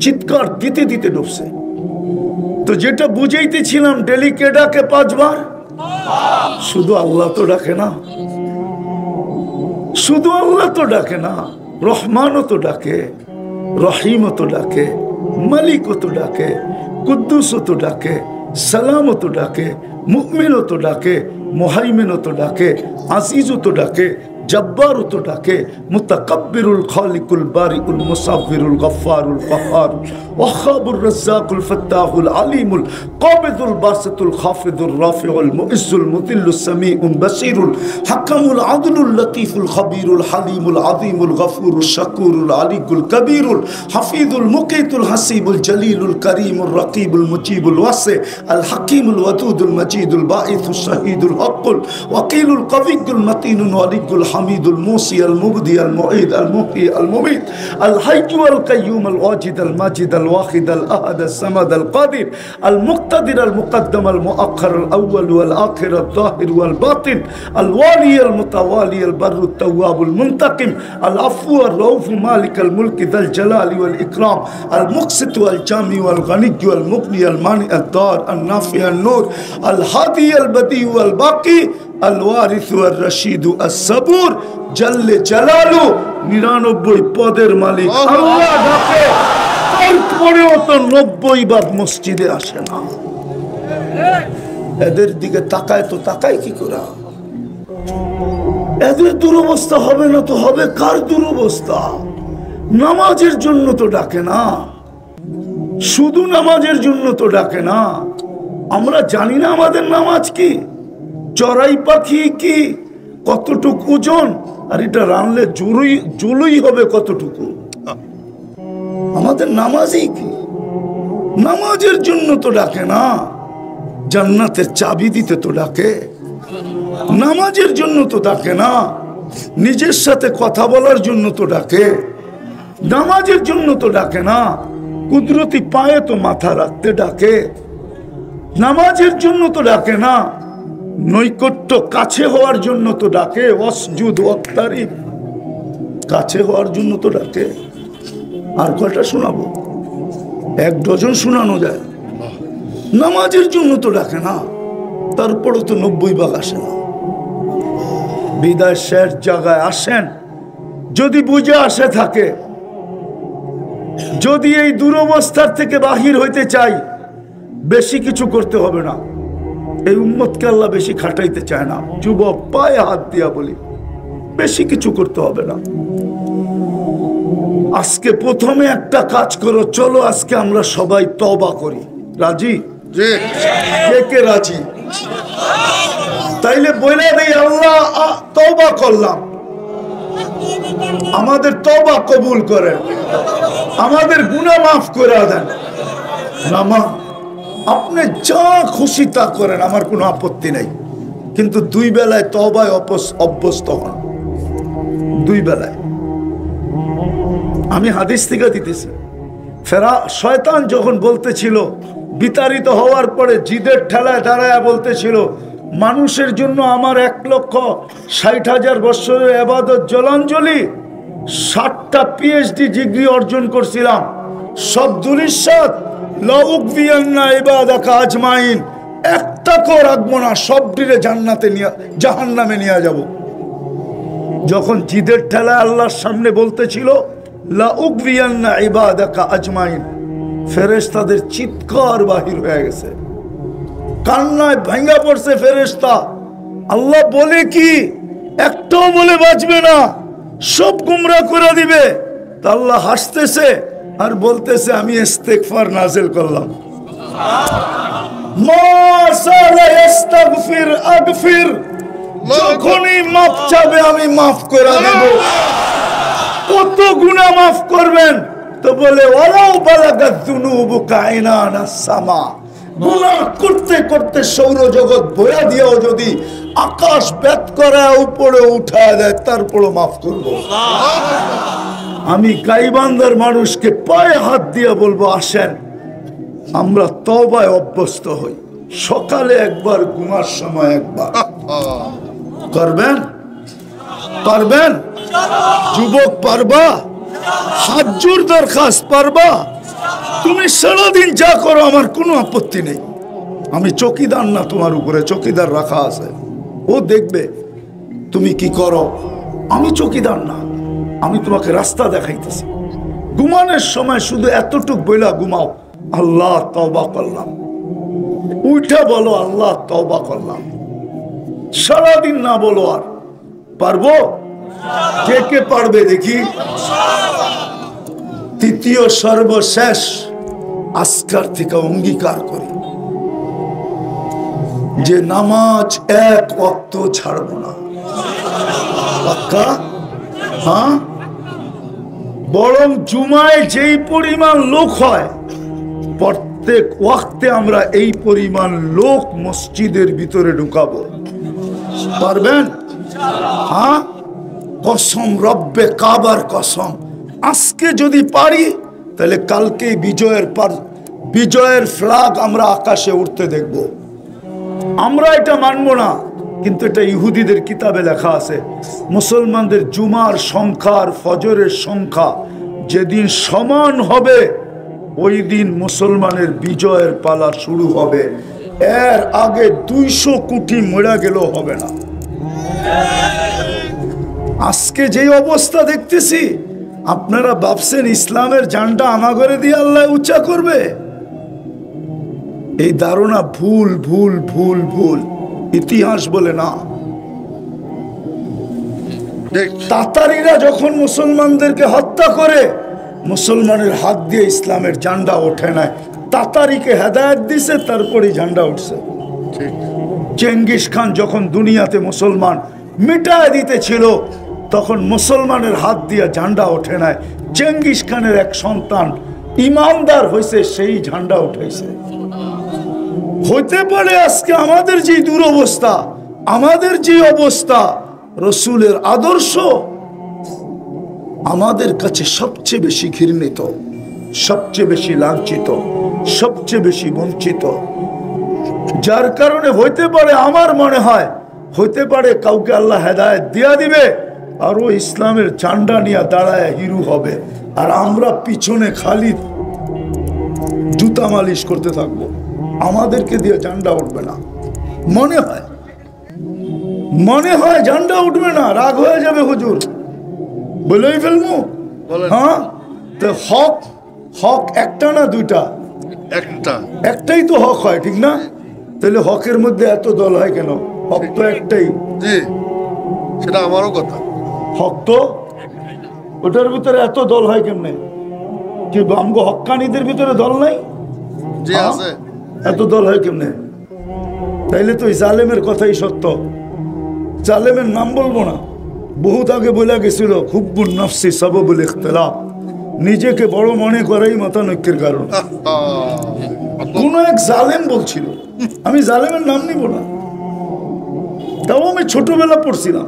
চিৎকার দিতে দিতে ডুবছে। তো যেটা বুঝাইতেছিলাম, ডেলি কে ডাকে 5 বার? শুধু আল্লাহ তো ডাকে না, শুধু আল্লাহ তো ডাকে না, রহমানও তো ডাকে, রহিমও তো ডাকে, মালিকও তো ডাকে, কুদ্দুসও তো ডাকে, সালামও তো ডাকে, মুমিনও তো ডাকে, মুহাইমিনও তো ডাকে, আজিজও তো ডাকে, জব্বারও তো ডাকে, মুতাকাব্বিরুল খালিকুল বারিউল মুসাব্বিরুল গফফারুল কাহ্হারুল ওয়াহ্হাবুর রাজ্জাকুল ফাত্তাহুল আলিমুল কাবিদুল বাসিতুল খাফিদুর রাফিউল মুইজ্জুল মুদিল্লুস সামিউল বাসিরুল হাকামুল আদলুল লতীফুল খবীরুল হালিমুল আযীমুল গফুরুল শাকুরুল আলিকুল কবীরুল হাফিজুল মুকিতুল হাসিবুল জলিলুল করিমুল রকিবুল মুজিবুল ওয়াসি আল হাকিমুল ওয়াদুদুল মজিদুল বাঈসুস শাহীদুল হকুল ওয়াকিলুল কবিয়ুল মতিনুল ওয়ালিকুল حميد الموصي المبدي المعيد المحيي المميت الحي القيوم الواجد الماجد الواحد الأحد الصمد القادر المقتدر المقدم المؤخر الأول والآخر الظاهر والباطن الوالي المتوالي البر التواب المنتقم العفو الرؤوف مالك الملك ذا الجلال والإكرام المقسط والجامع والغني والمغني المانع الضار النافع النور الهادي البديع والباقي الوارث والرشيد الصبور جل جلاله 99 পদের মালিক আল্লাহ ডাকে, তারপরেও তো 90 বার মসজিদে আসে না। এদের দিকে তাকায় তো তাকায় কি করে? এদের দুরবস্থা হবে না তো হবে কার দুরবস্থা? নামাজের জন্য তো ডাকে না, শুধু নামাজের জন্য তো ডাকে না। আমরা জানি না আমাদের নামাজ কি, চড়াই পাখি কি, কতটুকু ওজন, আর এটা রানলে জুলুই হবে কতটুকু। আমাদের নামাজই কি? নামাজের জন্য তো ডাকে না, জান্নাতের চাবি দিতে তো ডাকে। নামাজের জন্য তো ডাকে না, নিজের সাথে কথা বলার জন্য তো ডাকে। নামাজের জন্য তো ডাকে না, কুদরতি পায়ে তো মাথা রাখতে ডাকে। নামাজের জন্য তো ডাকে না, নৈকট্য কাছে হওয়ার জন্য তো ডাকে। ওয়াসজুদ ওয়াক্তারিব, কাছে হওয়ার জন্য তো ডাকে। আর কয়টা শোনাবো? 1 ডজন শোনানো যায়। নামাজের জন্য তো ডাকে না, তারপরে তো 90 ভাগ আসে না। বিদায় শেষ জায়গায় আসেন, যদি বুঝে আসে থাকে, যদি এই দুরবস্থার থেকে বাহির হইতে চাই, বেশি কিছু করতে হবে না। এই উম্মতকে আল্লাহ বেশি খাটাইতে চায় না। যুবক, পায়ে হাত দিয়া বলি, বেশি কিছু করতে হবে না। আজকে প্রথমে একটা কাজ করো, চলো আজকে আমরা সবাই তওবা করি। রাজি? কে কে রাজি? তাইলে বলে দেই, আল্লাহ তওবা করলাম, আমাদের তওবা কবুল করেন, আমাদের গুনাহ মাফ করে দেন। নামা আপনি যা খুশি তা করেন, আমার কোনো আপত্তি নাই, কিন্তু দুই বেলায় তওবায় অভ্যস্ত হন। দুই বেলায়। আমি হাদিস থেকে দিতেছি, শয়তান যখন বলতেছিল, বিতাড়িত হওয়ার পরে জিদের ঠেলায় দাঁড়ায় বলতেছিল, মানুষের জন্য আমার 1,60,000 বছরের ইবাদত জলাঞ্জলি, 60টা PhD ডিগ্রি অর্জন করছিলাম, সব দুলিশাত লাউকবিয়ান্না ইবাদাকা আজমাইন, একটাকেও রাখবো না, সব দিলে জান্নাতে নিয়ে জাহান্নামে নিয়ে যাব। যখন জিদের ঠেলায় আল্লাহর সামনে বলতেছিল লাউকবিয়ান্না ইবাদাকা আজমাইন, ফেরেশতাদের চিৎকার বাহির হয়ে গেছে, কান্নায় ভাঙা পড়ছে ফেরেশতা। আল্লাহ বলে কি, একটাও বলে বাঁচবে না, সব গুমরা করে দিবে। তা আল্লাহ হাসতেছে আর বলতেছে, আমি ইস্তেগফার নাযিল করলাম। মা সালা ইস্তাগফির আগফির, যখনই মাফ চাবে আমি মাফ করে দেব। কত গুনাহ মাফ করবেন? তো বলে ওয়ালাউ বালাগাত যুনুবুকা ইনানাস সামা, গুনাহ করতে করতে সৌরজগৎ বয়া দিয়েও যদি আকাশ বেত করে উপরে উঠায় দেয়, তারপরও মাফ করব। আমি গাইবান্ধার মানুষকে পায়ে হাত দিয়ে বলবো, আসেন আমরা তওবায় অভ্যস্ত হই। সকালে একবার, ঘুমার সময় একবার। করবেন? পারবেন? যুবক পারবা? হাত জোর দরখাস্ত, পারবা? তুমি সারাদিন যা করো আমার কোনো আপত্তি নেই, আমি চকিদার না, তোমার উপরে চকিদার রাখা আছে, ও দেখবে তুমি কি করো। আমি চকিদার না, আমি তোমাকে রাস্তা দেখাইতেছি। ঘুমানোর সময় শুধু এতটুক বইলা ঘুমাও, আল্লাহ তওবা করলাম। উঠে বলো, আল্লাহ তওবা করলাম। সারাদিন না বলো। আর পারবো? কে কে পারবে দেখি? তৃতীয় সর্বশেষ, আজকার থেকে অঙ্গীকার করি যে নামাজ এক ওয়াক্ত ছাড়ব না। পাক্কা? হ্যাঁ। বরং জুমায় যেই পরিমাণ লোক হয়, প্রত্যেক ওয়াক্তে আমরা এই পরিমাণ লোক মসজিদের ভিতরে ঢুকাবো। পারবেন? হ্যাঁ। কসম, রব্বে কাবার কসম, আজকে যদি পারি তাহলে কালকে বিজয়ের ফ্ল্যাগ আমরা আকাশে উঠতে দেখব। আমরা এটা মানবো না, কিন্তু এটা ইহুদিদের কিতাবে লেখা আছে, মুসলমানদের জুমার সংখ্যা আর ফজরের সংখ্যা যেদিন সমান হবে, ওই দিন মুসলমানের বিজয়ের পালা শুরু হবে। এর আগে 200 কোটি মরে গেলেও হবে না। আজকে যে অবস্থা দেখতেছি, আপনারা ভাবছেন ইসলামের ঝান্ডা আমাগরে দিয়ে আল্লাহ উঁচা করবে? এই ধারণা ভুল ভুল ভুল ভুল। ইতিহাস বলে না। তাতারিরা যখন মুসলমানদেরকে হত্যা করে, মুসলমানের হাত দিয়ে ইসলামের ঝান্ডা ওঠে নাই, তাতারিকে হেদায়েত দিছে, তারপরে ঝান্ডা উঠছে। চেঙ্গিস খান যখন দুনিয়াতে মুসলমান মিটায় দিতে ছিল, তখন মুসলমানের হাত দিয়ে ঝান্ডা ওঠে নাই, চেঙ্গিস খানের এক সন্তান ইমানদার হয়েছে, সেই ঝান্ডা উঠাইছে। হইতে পারে আজকে আমাদের যে দুরবস্থা, আমাদের যে অবস্থা, রসুলের আদর্শ আমাদের কাছে সবচেয়ে বেশি ঘৃণিত, সবচেয়ে বেশি লাঞ্ছিত, সবচেয়ে বেশি বঞ্চিত। যার কারণে হইতে পারে, আমার মনে হয় হইতে পারে কাউকে আল্লাহ হেদায়েত দিয়া দিবে, আর ও ইসলামের ঝান্ডা নিয়ে দাঁড়ায় হিরু হবে, আর আমরা পিছনে খালি জুতা মালিশ করতে থাকবো। আমাদেরকে দিয়ে ঝান্ডা উঠবে না। মনে হয় ঝান্ডা উঠবে না, রাগ হয়ে যাবে হুজুর, বলেই ফেলবো। হ্যাঁ, তো হক একটা না দুইটা? একটাই তো হক হয়, ঠিক না? তাহলে হকের মধ্যে এত দল হয় কেন? হক তো একটাই। জি, সেটা আমারও কথা। হক তো ওটার ভিতরে এত দল হয় কেমনে? কি আমগো হক্কানিদের ভিতরে দল নাই? এত দল হয় কেমনে? তাইলে তো এই জালেমের কথাই সত্য। জালেমের নাম বলবো না, বহুত আগে বলে গেছিল হুব্বুন নফসি সাবাবুল ইখতিলাফ, নিজেকে বড় মনে করাই মতানৈক্যের কারণ। কোন এক জালেম বলছিল, আমি জালেমের নাম নিব না, তাও আমি ছোটবেলা পড়ছিলাম।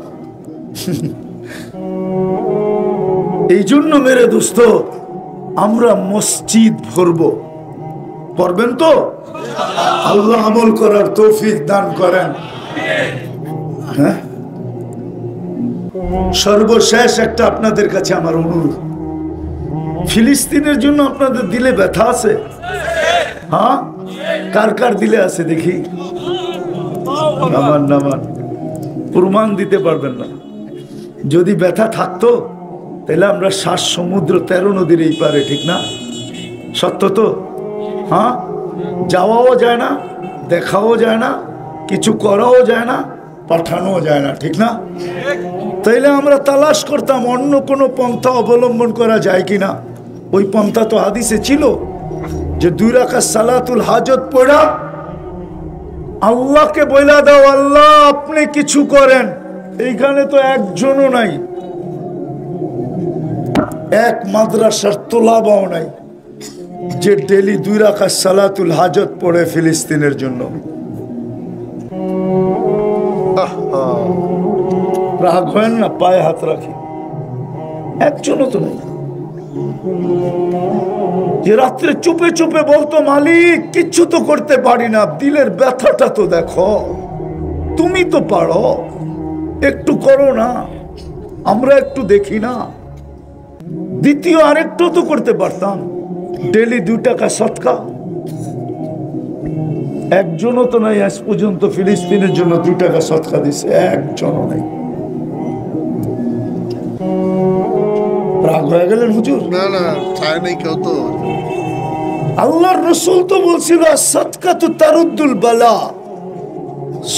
এই জন্য মেরে দোস্ত, আমরা মসজিদ ভরব, পড়বেন তো? আল্লাহ আমল করার তৌফিক দান করেন। হ্যাঁ, সর্বশেষ একটা আপনাদের কাছে আমার অনুরোধ, ফিলিস্তিনের জন্য আপনাদের দিলে ব্যথা আছে? হ্যাঁ, কার কার দিলে আছে দেখি? নামান নামান, প্রমাণ দিতে পারবেন না। যদি ব্যথা থাকতো তাহলে আমরা 7 সমুদ্র 13 নদীর এই পারে, ঠিক না? সত্য তো? হ্যাঁ, যাওয়াও যায় না, দেখাও যায় না, কিছু করাও যায় না, পাঠানোও যায় না, ঠিক না? তাইলে আমরা তালাশ করতাম অন্য কোনো পন্থা অবলম্বন করা যায় কিনা। ওই পন্থা তো হাদিসে ছিল যে 2 রাকাত সালাতুল হাজত পড়া আল্লাহকে বইলা দাও, আল্লাহ আপনি কিছু করেন। এইখানে তো একজনও নাই, এক মাদ্রাসার তোলাবাও নাই যে ডেলি 2 রাকাত সালাতুল হাজত পড়ে ফিলিস্তিনের জন্য। রাগ হয় না? পায়ে হাত রাখি, একজনও তো নেই যে রাত্রে চুপে চুপে বলতো মালিক কিচ্ছু তো করতে পারি না, দিলের ব্যথাটা তো দেখো, তুমি তো পারো, একটু করো না, আমরা একটু দেখি না। দ্বিতীয় আরেকটু তো করতে পারতাম, ডেলি 2 টাকা সৎকা। একজনও তো নাই আজ পর্যন্ত ফিলিস্তিনের জন্য 2 টাকা সৎকা দিছে, একজনও নাই। রাগ হয়ে গেলেন হুজুর? না না, চায় নাই কেউ তো। আল্লাহর রাসূল তো বলছিল সৎকা তো তারুদ্দুল বালা,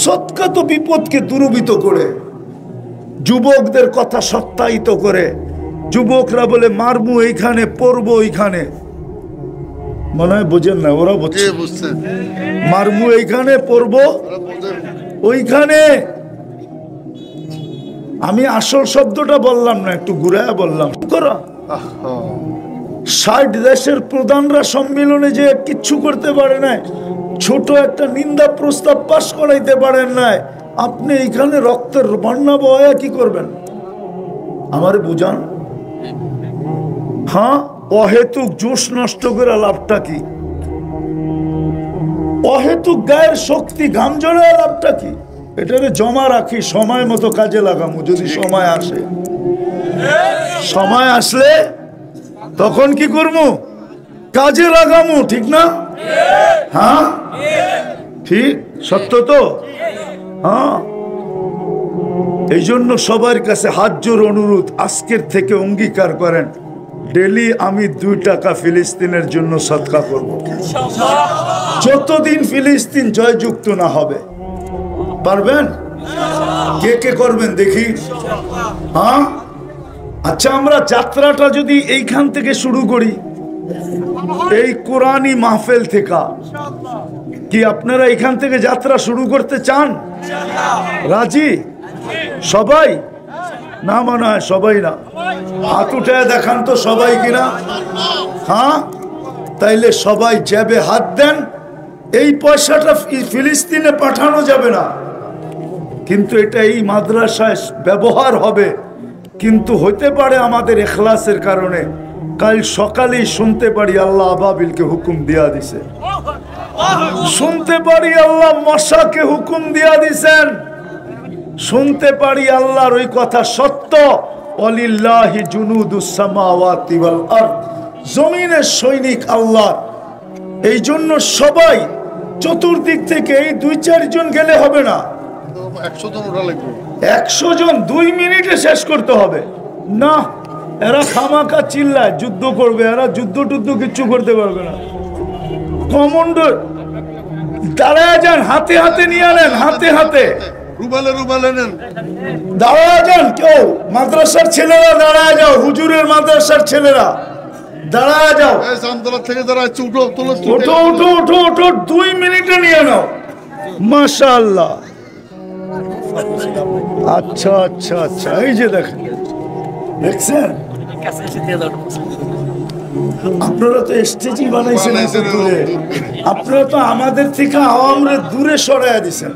সৎকা তো বিপদকে দূরীভূত করে, যুবকদের কথা সত্যায়িত করে। যুবকরা বলে মারবো এইখানে, পড়বো ওইখানে, মনে হয় বোঝেন না, ওরা বুঝছে, মারবো এইখানে, পড়বো ওইখানে। আমি আসল শব্দটা বললাম না, একটু ঘুরায় বললাম। 60 দেশের প্রধানরা সম্মেলনে যে কিচ্ছু করতে পারে না, ছোট একটা নিন্দা প্রস্তাব পাশ করাইতে পারেন না, আপনি এইখানে রক্তের বন্যা বয়া কি করবেন? আমারে বুঝান। হ্যাঁ, অহেতুক জোশ নষ্ট করে লাভটা কি? অহেতুক গায়ের শক্তি ঘাম জড়ায় লাভটা কি? এটারে জমা রাখি, সময় মতো কাজে লাগামু। যদি সময় আসে, সময় আসলে তখন কি করবো? কাজে লাগামু, ঠিক না? হ্যাঁ ঠিক, সত্য তো? হ্যাঁ, এই জন্য সবার কাছে হাত জোর অনুরোধ, আজকের থেকে অঙ্গীকার করেন ডেলি আমি 2 টাকা ফিলিস্তিনের জন্য সদকা করব, যতদিন ফিলিস্তিন জয়যুক্ত না হবে। পারবেন? কে কে করবেন দেখি? হ্যাঁ, আচ্ছা, আমরা যাত্রাটা যদি এইখান থেকে শুরু করি, এই কোরআনী মাহফিল থেকে, কি আপনারা এখান থেকে যাত্রা শুরু করতে চান? রাজি সবাই? না মনে হয় সবাই না, হাত উঠে দেখান তো সবাই কিনা। হ্যাঁ, তাইলে সবাই জ্যাবে হাত দেন। এই পয়সাটা ফিলিস্তিনে পাঠানো যাবে না, কিন্তু এটা এই মাদ্রাসায় ব্যবহার হবে। কিন্তু হতে পারে আমাদের ইখলাসের কারণে কাল সকালেই শুনতে পারি আল্লাহ আবাবিলকে হুকুম দিয়া দিছে, শুনতে পারি আল্লাহ মশাকে হুকুম দিয়া দিছেন, শুনতে পারি আল্লাহর ওই কথা সত্য, ওয়ালিল্লাহি জুনুদুস সামাওয়াতি ওয়াল আরদ, জমিনের সৈনিক আল্লাহ। এই জন্য সবাই চতুর্দিক থেকে এই 2-4 জন গেলে হবে না, 100 জন ওঠা লাগবে। 100 জন 2 মিনিটে শেষ করতে হবে না। এরা খামাকা চিল্লায় যুদ্ধ করবে, এরা যুদ্ধ টুদ্ধ কিচ্ছু করতে পারবে না। কমান্ডার দাঁড়ায় যান, হাতে হাতে নিয়ে আনেন, হাতে হাতে রুমালে নেন। দাঁড়ায় যান কেউ, মাদ্রাসার ছেলেরা দাঁড়ায় যাও, হুজুরের মাদ্রাসার ছেলেরা দাঁড়ায় যাও। এই জামতলা থেকে দাঁড়াচ্ছে, উঠো তোলো, ওঠো ওঠো ওঠো ওঠো, 2 মিনিটে নিয়ে নাও। মাশাআল্লাহ। আচ্ছা আচ্ছা আচ্ছা, এই যে দেখেন, দেখছেন আপনারা তো স্টেজই বানাইছেন এত দূরে, আপনারা তো আমাদের থেকে আওয়ামরে দূরে সরাইয়া দিছেন।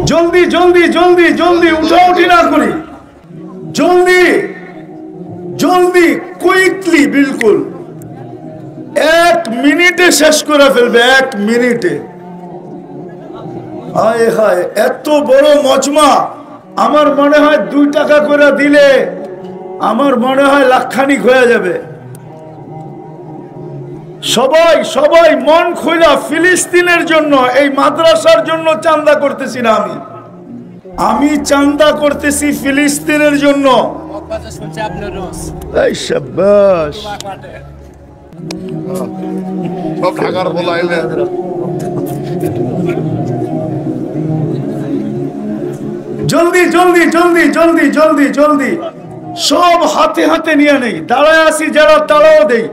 জলদি জলদি জলদি জলদি, উঠাউঠি না করি, জলদি জলদি, কুইকলি, বিলকুল 1 মিনিটে শেষ করে ফেলবে, 1 মিনিটে। হায় হায়, এত বড় মজমা, আমার মনে হয় 2 টাকা করে দিলে আমার মনে হয় লাখখানিক হয়ে যাবে। সবাই সবাই মন খুইলা ফিলিস্তিনের জন্য, এই মাদ্রাসার জন্য চান্দা করতেছি না আমি চান্দা করতেছি ফিলিস্তিনের জন্য। এই শাবাশ, সব ঢাকার বলা এলে জলদি জলদি জলদি জলদি জলদি জলদি, সব হাতে হাতে নিয়ে নেই, দাঁড়ায় আসি যারা তারাও দেই।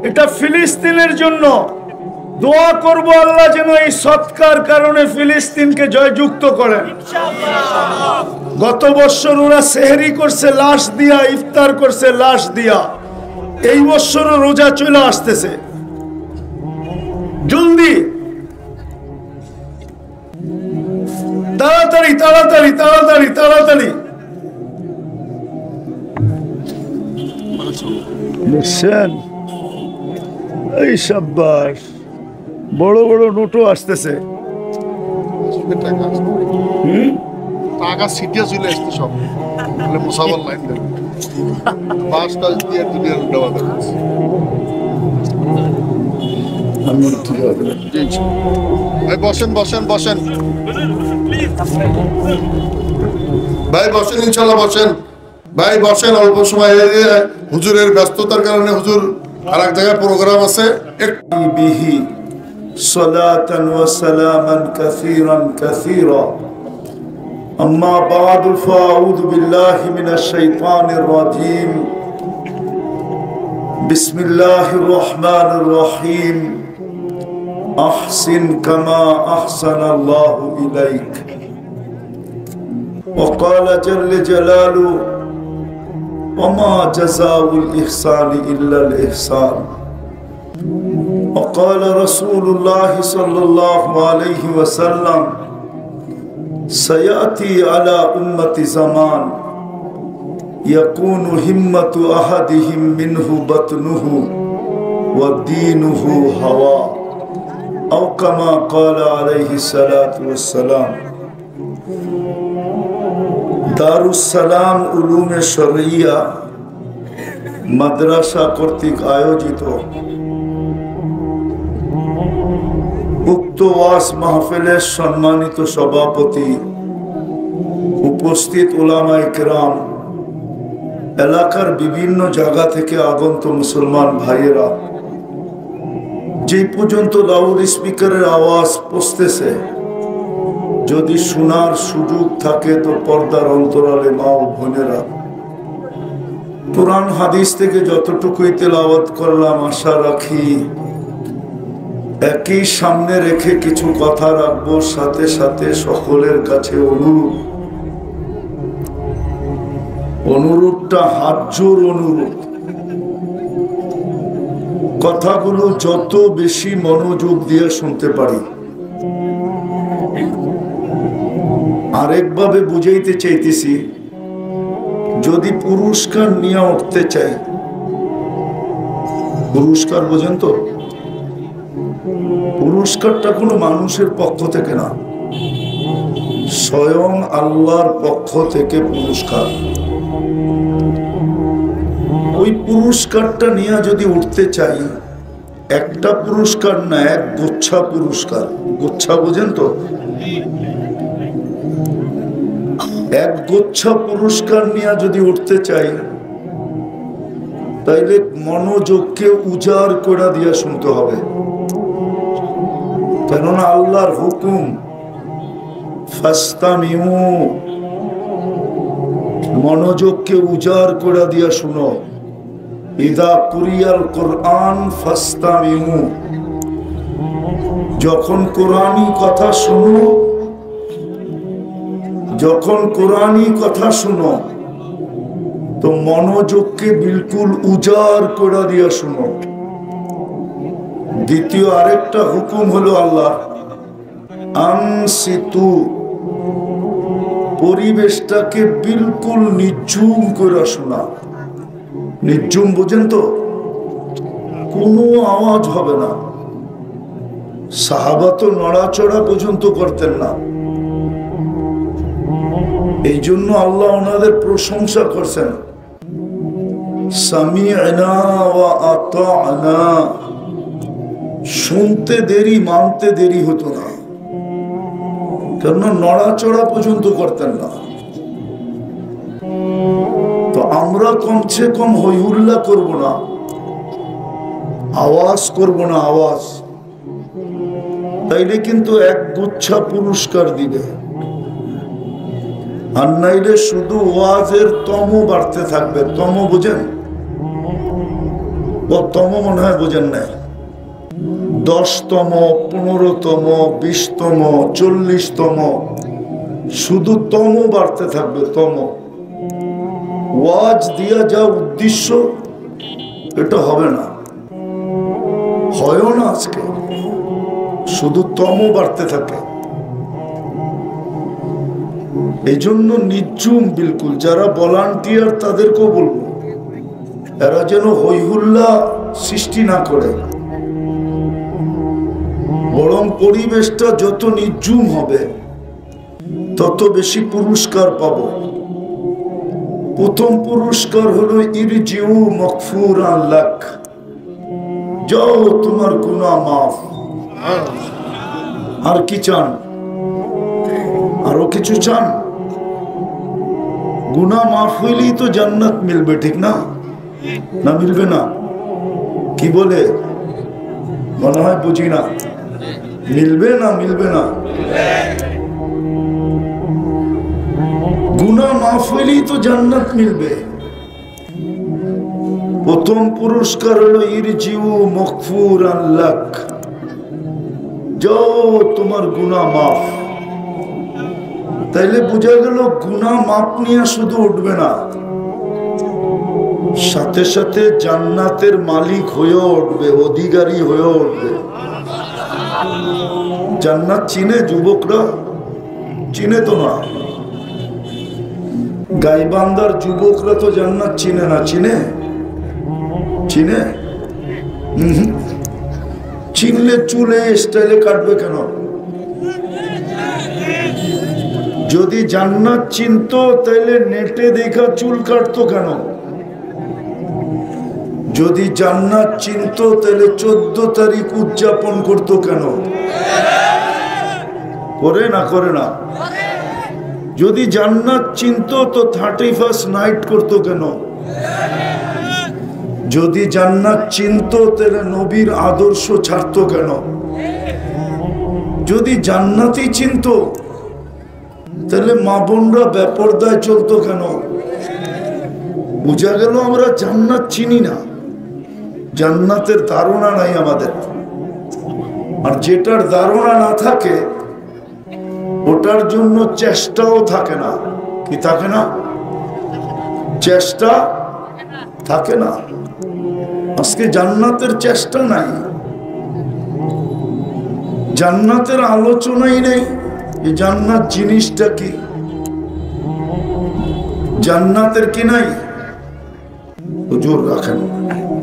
এটা ফিলিস্তিনের জন্য দোয়া করব, আল্লাহ যেন এই সৎকার কারণে ফিলিস্তিনকে জয়যুক্ত করেন। গত বছর ওরা সেহরি করছে লাশ দিয়া, ইফতার করছে লাশ দিয়া, এই বছরও রোজা চলে আসতেছে। জলদি তাড়াতাড়ি তাড়াতাড়ি তাড়াতাড়ি তাড়াতাড়ি। দেখছেন, এই সাব্বাস, বড় বড় নোটও আসতেছে। টাকা সিটিয়া চলে আসছে সব, মুসাফার লাইন দেন 5টা দিয়ে দুনিয়ার দেওয়া দেখাচ্ছে। বসেন বসেন বসেন ভাই, বসেন, ইনশাল্লাহ বসেন ভাই, বসেন। অল্প সময় হুজুরের ব্যস্ততার কারণে হুজুর আর এক জায়গায় প্রোগ্রাম আছে। বিহি সালাতান ওয়া সালামান কাসীরান কাসীরা, আম্মা বা'দু ফাআউযু বিল্লাহি মিনাশ শাইতানির রাজীম। বিসমিল্লাহির রহমানির রহিম। আহসিন কামা আহসানাল্লাহু ইলাইক। وقال جل جلاله وما جزاء الإحسان إلا الإحسان. وقال رسول الله صلى الله عليه وسلم سيأتي على أمة زمان يكون همة أحدهم منه بطنه ودينه هوى، أو كما قال عليه الصلاة والسلام। দারুস সালাম উলুমে শরিয়া মাদ্রাসা কর্তৃক আয়োজিত উক্ত ওয়াজ মাহফিলের সম্মানিত সভাপতি, উপস্থিত উলামায়ে কেরাম, এলাকার বিভিন্ন জায়গা থেকে আগত মুসলমান ভাইয়েরা, যে পর্যন্ত লাউড স্পিকারের আওয়াজ পৌঁছতেছে, যদি শোনার সুযোগ থাকে তো পর্দার অন্তরালে মা ও বোনেরা, কোরআন হাদিস থেকে যতটুকুই তেলাওয়াত করলাম, আশা রাখি একই সামনে রেখে কিছু কথা রাখবো। সাথে সাথে সকলের কাছে অনুরোধটা হাত জোর অনুরোধ, কথাগুলো যত বেশি মনোযোগ দিয়ে শুনতে পারি। আরেকভাবে বুঝাইতে চাইতেছি, যদি পুরস্কার নিয়ে উঠতে চাই, পুরস্কার বোঝেন তো, পুরস্কারটা কোনো মানুষের পক্ষ থেকে না, স্বয়ং আল্লাহর পক্ষ থেকে পুরস্কার। ওই পুরস্কারটা নিয়ে যদি উঠতে চাই, একটা পুরস্কার না, এক গুচ্ছা পুরস্কার। গুচ্ছা বোঝেন তো, এক গুচ্ছা পুরস্কার নিয়ে যদি উঠতে চাই, তাইলে মনোযোগকে উজাড় করে দিয়া শুনতে হবে। কেননা আল্লাহর হুকুম ফাস্তামিউ, মনোযোগকে উজাড় করে দিয়া শুনো। ইদা কুরিয়াল কোরআন ফাস্তামিউ, যখন কোরআনী কথা শুনো, যখন কোরআনী কথা শুনো তো মনোযোগকে বিলকুল উজাড় করে দিয়া শুনো। দ্বিতীয় আরেকটা হুকুম হলো আল্লাহ আনসিতু, পরিবেশটাকে বিলকুল নিঝুম করে শোনা। নিঝুম বুঝেন তো, কোনো আওয়াজ হবে না। সাহাবা তো নড়াচড়া পর্যন্ত করতেন না। এই জন্য আল্লাহ ওনাদের প্রশংসা করছেন, সামি'না ওয়া আতা'না, শুনতে দেরি মানতে দেরি হতো না, কেননা নড়াচড়া পর্যন্ত করতেন না। তো আমরা কমসে কম হইহুল্লা করব না, আওয়াজ করব না, আওয়াজ, তাইলে কিন্তু এক গুচ্ছা পুরস্কার দিবে। আর নাইলে শুধু ওয়াজের তম বাড়তে থাকবে। তম বুঝেন? ও তম মনে হয় বুঝেন না। 10তম, 15তম, 20তম, 40তম, শুধু তম বাড়তে থাকবে। তম ওয়াজ দিয়া যা উদ্দেশ্য এটা হবে না, হয়ও না আজকে, শুধু তম বাড়তে থাকে। এই জন্য নিঝুম বিলকুল। যারা ভলান্টিয়ার তাদেরকেও বলবো এরা যেন হইহুল্লা সৃষ্টি না করে, বরং পরিবেশটা যত নিঝুম হবে তত বেশি পুরস্কার পাব। প্রথম পুরস্কার হলো ইরজিউ মাগফুরান লাক, যাও তোমার গুনাহ মাফ। আর কি চান? আরো কিছু চান? গুনাহ মাফ হইলেই তো জান্নাত মিলবে, ঠিক না? না মিলবে না? কি বলে মনে হয় বুঝি না। মিলবে না? মিলবে না? গুনাহ মাফ হইলেই তো জান্নাত মিলবে। প্রথম পুরস্কার হলো ইরজিউ মাগফুরান লাক, যাও তোমার গুনাহ মাফ। তাইলে বোঝা গেল গুনাহ মাপ নিয়ে শুধু উঠবে না, সাথে সাথে জান্নাতের মালিক হয়েও উঠবে, অধিকারী হয়েও উঠবে। জান্নাত চিনে যুবকরা? চিনে তো না। গাইবান্ধার যুবকরা তো জান্নাত চিনে না। চিনে? চিনে? চিনলে চুলে স্টাইলে কাটবে কেন? যদি জান্নাত চিনতো তাহলে নেটে দেখা চুল কাটতো কেন? যদি জান্নাত চিনতো তাহলে 14 তারিখ উদযাপন করতো কেন? করে না? করে না? যদি জান্নাত চিনতো তো 31st নাইট করতো কেন? যদি জান্নাত চিনতো তাহলে নবীর আদর্শ ছাড়তো কেন? যদি জান্নাতই চিনতো তাহলে মা বোনরা বেপরদায় চলতো কেন? বুঝা গেল আমরা জান্নাত চিনি না, জান্নাতের ধারণা নাই আমাদের। আর যেটার ধারণা না থাকে ওটার জন্য চেষ্টাও থাকে না। কি থাকে না? চেষ্টা থাকে না। আজকে জান্নাতের চেষ্টা নাই, জান্নাতের আলোচনাই নেই। এই জান্নাত জিনিসটা কি? জান্নাতের কি নাই? হুজুর রাখেন,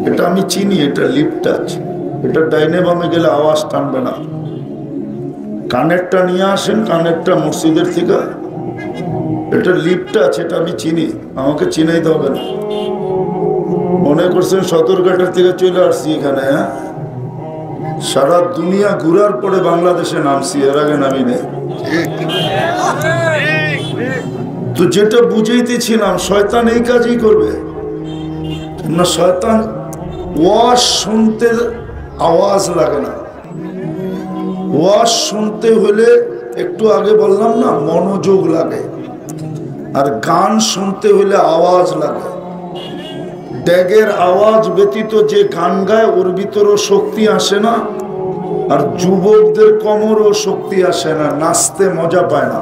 এটা আমি চিনি, এটা লিপ টাচ, এটা ডাইনে বামে গেলে আওয়াজ টানবে না। কানেরটা নিয়ে আসেন, কানেরটা মসজিদের থেকে। এটা লিপ টাচ, এটা আমি চিনি, আমাকে চিনাইতে হবে না। মনে করছেন সদরঘাটের থেকে চলে আসছি এখানে? হ্যাঁ, সারা দুনিয়া ঘুরার পরে বাংলাদেশে নামছি, এর আগে নামি নেই। তো যেটা বুঝাইতেছিলাম, শয়তান এই কাজই করবে না। শয়তান ওয়াজ শুনতে আওয়াজ লাগে না, ওয়াজ শুনতে হলে একটু আগে বললাম না, মনোযোগ লাগে। আর গান শুনতে হলে আওয়াজ লাগে। ড্যাগের আওয়াজ ব্যতীত যে গান গায় ওর ভিতরও শক্তি আসে না, আর যুবকদের কোমরও শক্তি আসে না, নাচতে মজা পায় না।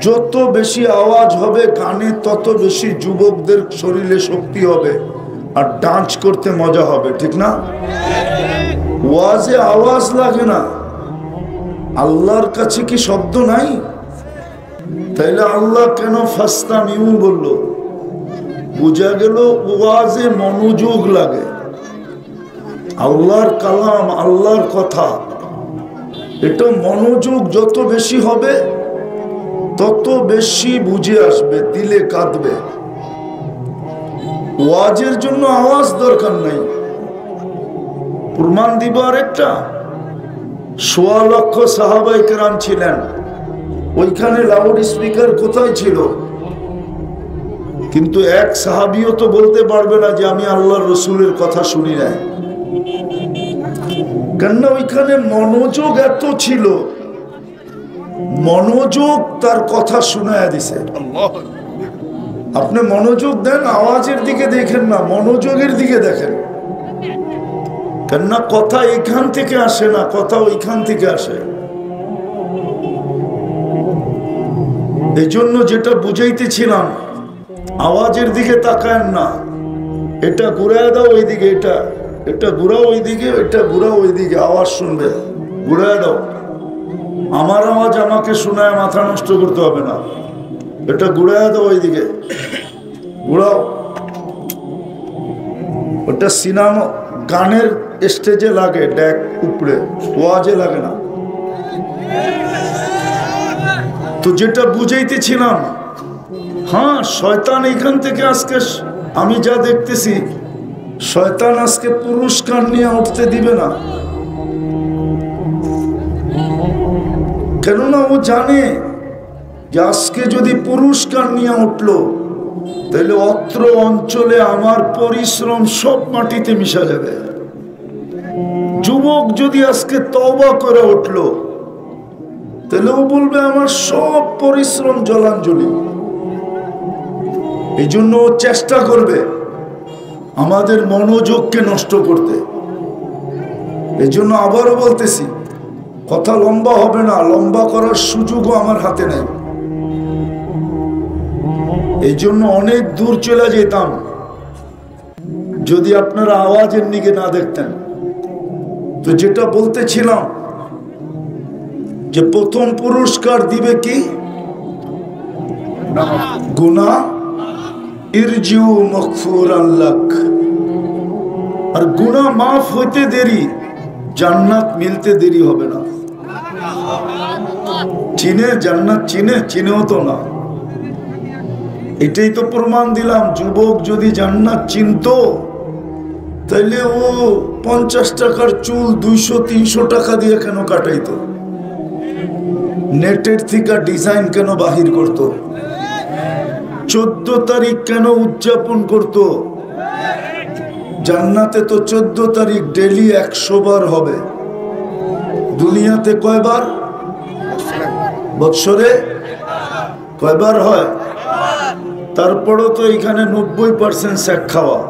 যত বেশি আওয়াজ হবে গানে তত বেশি যুবকদের শরীরে শক্তি হবে আর ডান্স করতে মজা হবে, ঠিক না? ওয়াজে আওয়াজ লাগে না। আল্লাহর কাছে কি শব্দ নাই? তাইলে আল্লাহ কেন ফাস্তামিউ বলল? বুঝা গেল ওয়াজে মনোযোগ লাগে। আল্লাহর কালাম, আল্লাহর কথা, এটা মনোযোগ যত বেশি হবে তত বেশি বুঝে আসবে, দিলে কাঁদবে। ওয়াজের জন্য আওয়াজ দরকার নাই। প্রমাণ দিব আরেকটা। ১৬ লক্ষ সাহাবায়ে কেরাম ছিলেন, ওইখানে লাউড স্পিকার কোথায় ছিল? কিন্তু এক সাহাবিও তো বলতে পারবে না যে আমি আল্লাহর রসুলের কথা শুনি নাই। কেননা ওইখানে মনোযোগ এত ছিল, মনোযোগ তার কথা শুনায়া দিছে। আপনি মনোযোগ দেন, আওয়াজের দিকে দেখেন না, মনোযোগের দিকে দেখেন। কেননা কথা এখান থেকে আসে না, কথা ওইখান থেকে আসে। এই জন্য যেটা বুঝাইতেছিলাম, আওয়াজের দিকে তাকায়েন না, এটা ঘুরায় দাও ওইদিকে, এটা ঘুরাও ওইদিকে, এটা ঘুরাও ওইদিকে, আওয়াজ শুনবে, ঘুরায় দাও। আমার আওয়াজ আমাকে শোনায় মাথা নষ্ট করতে হবে না, এটা ঘুরায় দাও ওইদিকে, ঘুরাও। ওটা সিনেমা গানের স্টেজে লাগে, ড্যাক উপরে, ওয়াজে লাগে না। তো যেটা বুঝাইতেছিলাম, হ্যাঁ শয়তান এখান থেকে আজকে আমি যা দেখতেছি, শয়তান আজকে পুরস্কার নিয়ে উঠতে দিবে না। কেননা ও জানে যে আজকে যদি পুরস্কার নিয়ে উঠলো তাহলে অত্র অঞ্চলে আমার পরিশ্রম সব মাটিতে মিশা যাবে। যুবক যদি আজকে তওবা করে উঠলো তাহলে ও বলবে আমার সব পরিশ্রম জলাঞ্জলি। এই জন্য ও চেষ্টা করবে আমাদের মনোযোগকে নষ্ট করতে। এই জন্য আবারও বলতেছি, কথা লম্বা হবে না, লম্বা করার সুযোগও আমার হাতে নেই। এই জন্য অনেক দূর চলে যেতাম যদি আপনারা আওয়াজের দিকে না দেখতেন। তো যেটা বলতেছিলাম যে প্রথম পুরস্কার দিবে কি? গুনাহ ইরজিউ মাগফুরান লাক। আর গুনাহ মাফ হইতে দেরি, জান্নাত মিলতে দেরি হবে না। চিনে জান্নাত, চিনেও তো না। এটাই তো প্রমাণ দিলাম। যুবক যদি জান্নাত চিনতো তাইলে ও 50 টাকার চুল 200-300 টাকা দিয়ে কেন কাটাইতো? নেটের থেকে ডিজাইন কেন বাহির করত? 14 তারিখ কেন উদযাপন করত? জান্নাতে তো 14 তারিখ ডেলি 100 বার হবে। দুনিয়াতে কয়বার? বৎসরে কয়বার হয়? তারপরও তো এখানে 90% শেখ খাওয়া।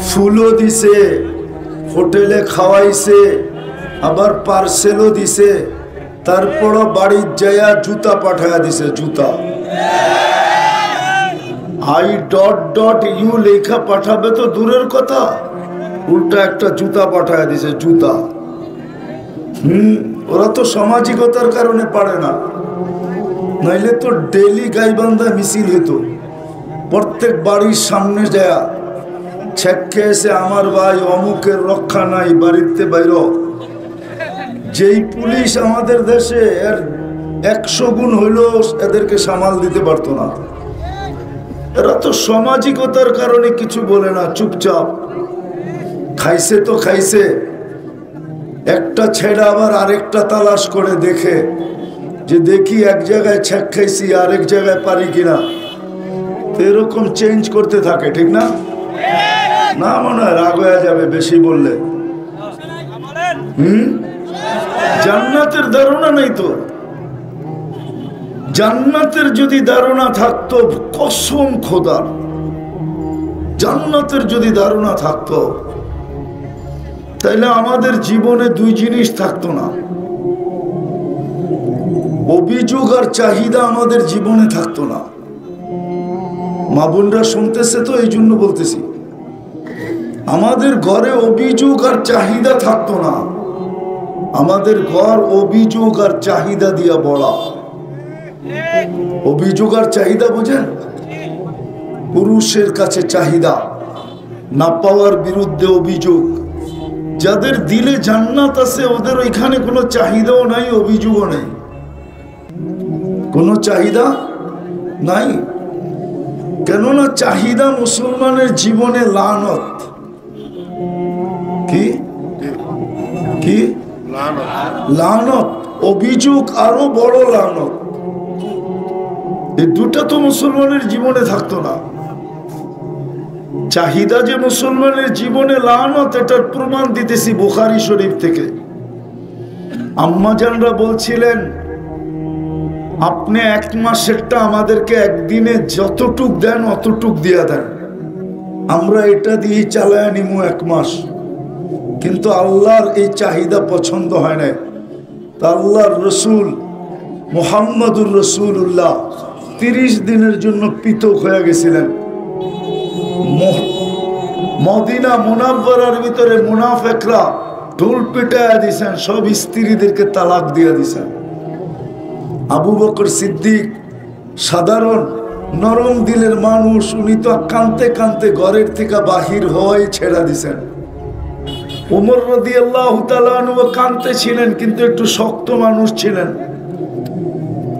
ফুলও দিছে, হোটেলে খাওয়াইছে, আবার পার্সেলও দিছে, তারপরও বাড়ির যাইয়া জুতা পাঠায়া দিছে। জুতা I.U লেখা পাঠাবে তো দূরের কথা, উল্টা একটা জুতা পাঠায়া দিছে, জুতা। ওরা তো সামাজিকতার কারণে পারে না, নাইলে তো ডেলি গাইবান্ধা মিছিল হতো। প্রত্যেক বাড়ির সামনে যায়া ছেক্কে এসে আমার ভাই অমুকের রক্ষা নাই, বাড়িতে বাইর। যেই পুলিশ আমাদের দেশে এর 100 গুণ হইলেও এদেরকে সামাল দিতে পারতো না। এরা তো সামাজিকতার কারণে কিছু বলে না, চুপচাপ। খাইছে তো খাইছে, একটা ছেড়ে আবার আরেকটা তালাশ করে দেখে যে দেখি এক জায়গায় ছেক খাইছি আরেক জায়গায় পারি কিনা। এরকম চেঞ্জ করতে থাকে, ঠিক না? না মনে হয় রাগ হয়ে যাবে বেশি বললে। জান্নাতের ধারণা নেই তো। জান্নাতের যদি ধারণা থাকতো, কসম খোদার, জান্নাতের যদি ধারণা থাকতো তাহলে আমাদের জীবনে দুই জিনিস থাকতো না। অভিযোগ আর চাহিদা আমাদের জীবনে থাকতো না। মা বোনরা শুনতেছে তো, এই জন্য বলতেছি, আমাদের ঘরে অভিযোগ আর চাহিদা থাকতো না। আমাদের ঘর অভিযোগ আর চাহিদা দিয়া বড়া। অভিযোগ আর চাহিদা বুঝেন? পুরুষের কাছে চাহিদা, না পাওয়ার বিরুদ্ধে অভিযোগ। যাদের দিলে জান্নাত আছে ওদের ওইখানে কোনো চাহিদাও নাই, অভিযোগও নেই, কোনো চাহিদা নাই। কেননা চাহিদা মুসলমানের জীবনে লানত। কি কি লানত? অভিযোগ আরো বড় লানত। এই দুটা তো মুসলমানের জীবনে থাকতো না। চাহিদা যে মুসলমানের জীবনে লানত, এটার প্রমাণ দিতেছি বুখারী শরীফ থেকে। আম্মাজানরা বলছিলেন, আপনি এক মাসেরটা আমাদেরকে একদিনে যতটুক দেন অতটুক দিয়া দেন, আমরা এটা দিয়ে চালায় নিমু এক মাস। কিন্তু আল্লাহর এই চাহিদা পছন্দ হয় না। তা আল্লাহর রসুল মুহাম্মদুর রসুল্লাহ 30 দিনের জন্য পৃথক হয়ে গেছিলেন। মদিনা মুনাওয়ারার ভিতরে মুনাফিকরা ঢোল পিটায়া দিছেন, সব স্ত্রীদেরকে তালাক দিয়া দিছেন। আবু বকর সিদ্দিক সাধারণ নরম দিলের মানুষ, উনি তো কানতে কানতে ঘরের থেকে বাহির হওয়াই ছেড়া দিছেন। ওমর রাদিয়াল্লাহু তাআলা আনহু কানতে ছিলেন, কিন্তু একটু শক্ত মানুষ ছিলেন।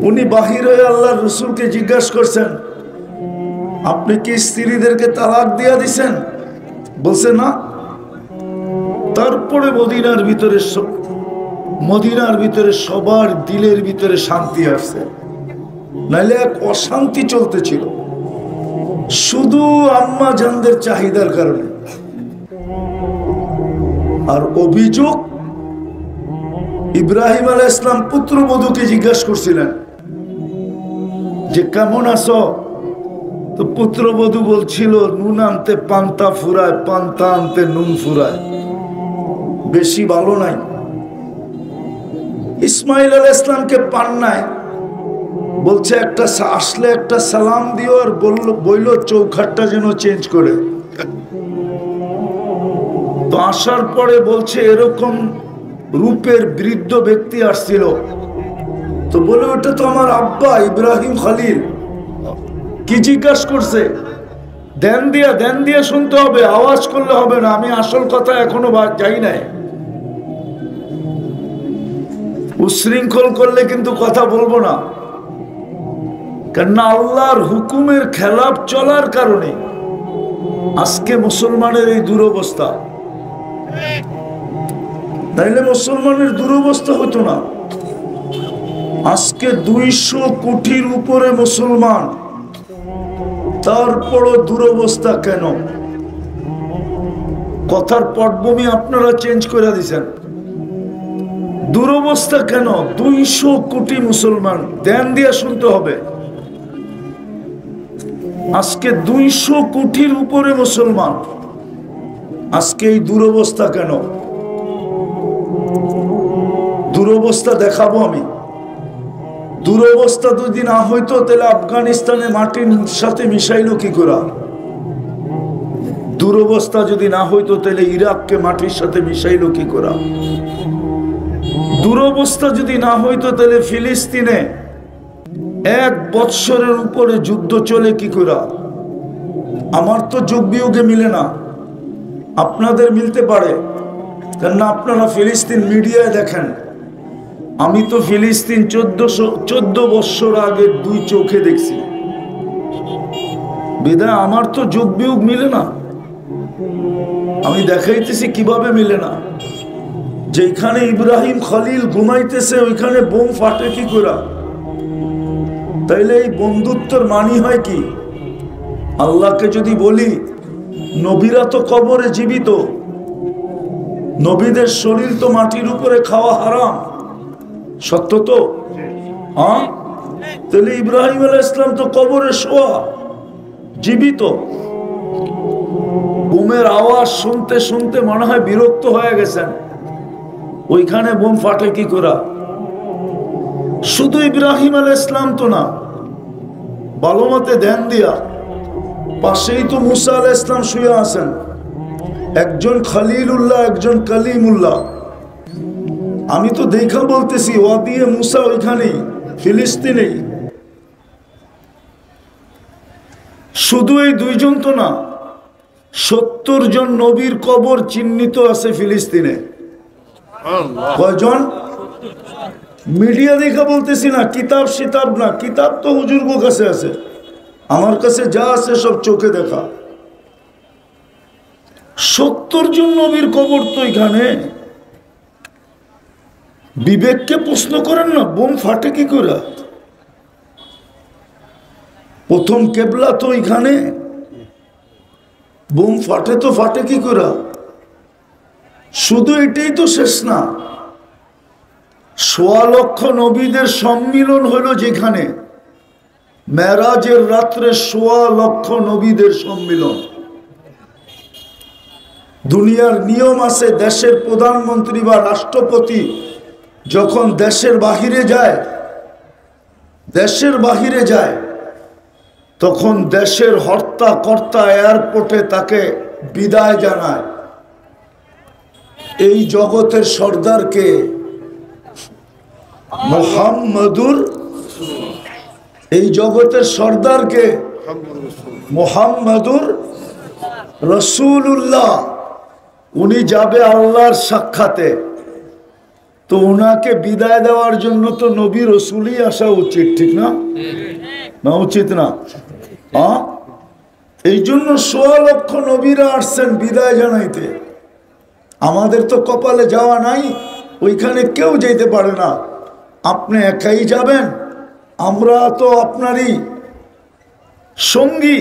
উনি বাহির হয়ে আল্লাহর রাসূলকে জিজ্ঞাসা করছেন, আপনি কি স্ত্রীদেরকে তালাক দিয়া দিছেন? বলছে না। তারপরে মদিনার ভিতরে সবার দিলের ভিতরে শান্তি আসছে, নাইলে এক অশান্তি চলতেছিল শুধু আম্মা জানদের চাহিদার কারণে। আর অভিযোগ, ইব্রাহিম আলাইহিস সালাম পুত্রবধূকে জিজ্ঞাসা করছিলেন যে কেমন আছো? তো পুত্রবধূ বলছিল, নুন আনতে পান্তা ফুরায়, পান্তা আনতে নুন ফুরায়, বেশি ভালো নাই। ইসমাইল আলাইহিস সালামকে পান নাই, বলছে একটা আসলে একটা সালাম দিও, আর বলল চৌখাটটা যেন চেঞ্জ করে। তো আসার পরে বলছে এরকম রূপের বৃদ্ধ ব্যক্তি আসছিল, তো বলে ওটা তো আমার আব্বা ইব্রাহিম খলিল। কি জিজ্ঞাসা করছে? দেন দিয়া শুনতে হবে, আওয়াজ করলে হবে না। আমি আসল কথা এখনো যাই নাই। উশৃঙ্খল করলে কিন্তু কথা বলবো না, কেননা আল্লাহর হুকুমের খেলাফ চলার কারণে আজকে মুসলমানের এই দুরবস্থা। তাইলে মুসলমানের দুরবস্থা হতো না। আজকে 200 কোটির উপরে মুসলমান, তারপরও দুরবস্থা কেন? কথার পটভূমি আপনারা চেঞ্জ করে দিছেন। দুরবস্থা কেন? 200 কোটি মুসলমান, ধ্যান দিয়ে শুনতে হবে। আজকে 200 কোটির উপরে মুসলমান, আজকে এই দুরবস্থা কেন? দুরবস্থা দেখাবো আমি। দুরবস্থা যদি না হইতো তাহলে আফগানিস্তানের মাটির সাথে মিশাইলো কি করে? দুরবস্থা যদি না হইতো তাহলে ইরাককে মাটির সাথে মিশাইলো কি করে? দুরবস্থা যদি না হইতো তাহলে ফিলিস্তিনে 1 বৎসরের উপরে যুদ্ধ চলে কি করে? আমার তো যোগ বিয়োগে মিলে না, আপনাদের মিলতে পারে, কেননা আপনারা ফিলিস্তিন মিডিয়ায় দেখেন। আমি তো ফিলিস্তিন 14 বৎসর আগে 2 চোখে দেখছি, বিধায় আমার তো যোগ বিয়োগ মিলে না। আমি দেখাইতেছি কিভাবে মিলে না। যেখানে ইব্রাহিম খলিল ঘুমাইতেছে ওইখানে বোম ফাটে কি করে? তাইলে এই বন্ধুত্বর মানি হয় কি? আল্লাহকে যদি বলি নবীরা তো কবরে জীবিত, নবীদের শরীর তো মাটির উপরে খাওয়া হারাম, সত্য তো? হ্যাঁ, তাহলে ইব্রাহিম আলাইহিস সালাম তো কবরে শোয়া, জীবিত। বোমের আওয়াজ শুনতে শুনতে মনে হয় বিরক্ত হয়ে গেছেন, ওইখানে বোম ফাটে কি করে? শুধু ইব্রাহিম আলাইহিস সালাম তো না, ভালো মতে ধ্যান দিয়া, পাশেই তো মুসা আলাইহিস সালাম শুয়ে আছেন, একজন খলিলুল্লাহ একজন কালিমুল্লাহ। আমি তো দেখা বলতেছি ওয়াদিয়ে মুসা ওইখানেই, ফিলিস্তিনেই। শুধু এই দুইজন তো না, 70 জন নবীর কবর চিহ্নিত আছে ফিলিস্তিনে। কয়জন? মিডিয়া দেখা বলতেছি না, কিতাব সিতাব না, কিতাব তো হুজুরগো কাছে আছে, আমার কাছে যা আছে সব চোখে দেখা। 70 জন নবীর কবর তো এখানে। বিবেককে প্রশ্ন করেন না, বোম ফাটে কি করে? প্রথম কেবলা তো এখানে, বোম ফাটে তো ফাটে কি করে? শুধু এটাই তো শেষ না, 1.25 লক্ষ নবীদের সম্মিলন হলো যেখানে, মেরাজের রাত্রে 1.25 লক্ষ নবীদের সম্মিলন। দুনিয়ার নিয়ম আছে, দেশের প্রধানমন্ত্রী বা রাষ্ট্রপতি যখন দেশের বাহিরে যায় তখন দেশের হর্তা কর্তা এয়ারপোর্টে তাকে বিদায় জানায়। এই জগতের সর্দারকে এই জগতের সর্দারকে মুহাম্মাদুর রাসূলুল্লাহ, উনি যাবে আল্লাহর সাক্ষাতে, তো উনাকে বিদায় দেওয়ার জন্য তো নবী রসুলই আসা উচিত, ঠিক না? না উচিত না? এই জন্য 1.25 লক্ষ নবীরা আসছেন বিদায় জানাইতে। আমাদের তো কপালে যাওয়া নাই, ওইখানে কেউ যেতে পারে না, আপনি একাই যাবেন, আমরা তো আপনারই সঙ্গী।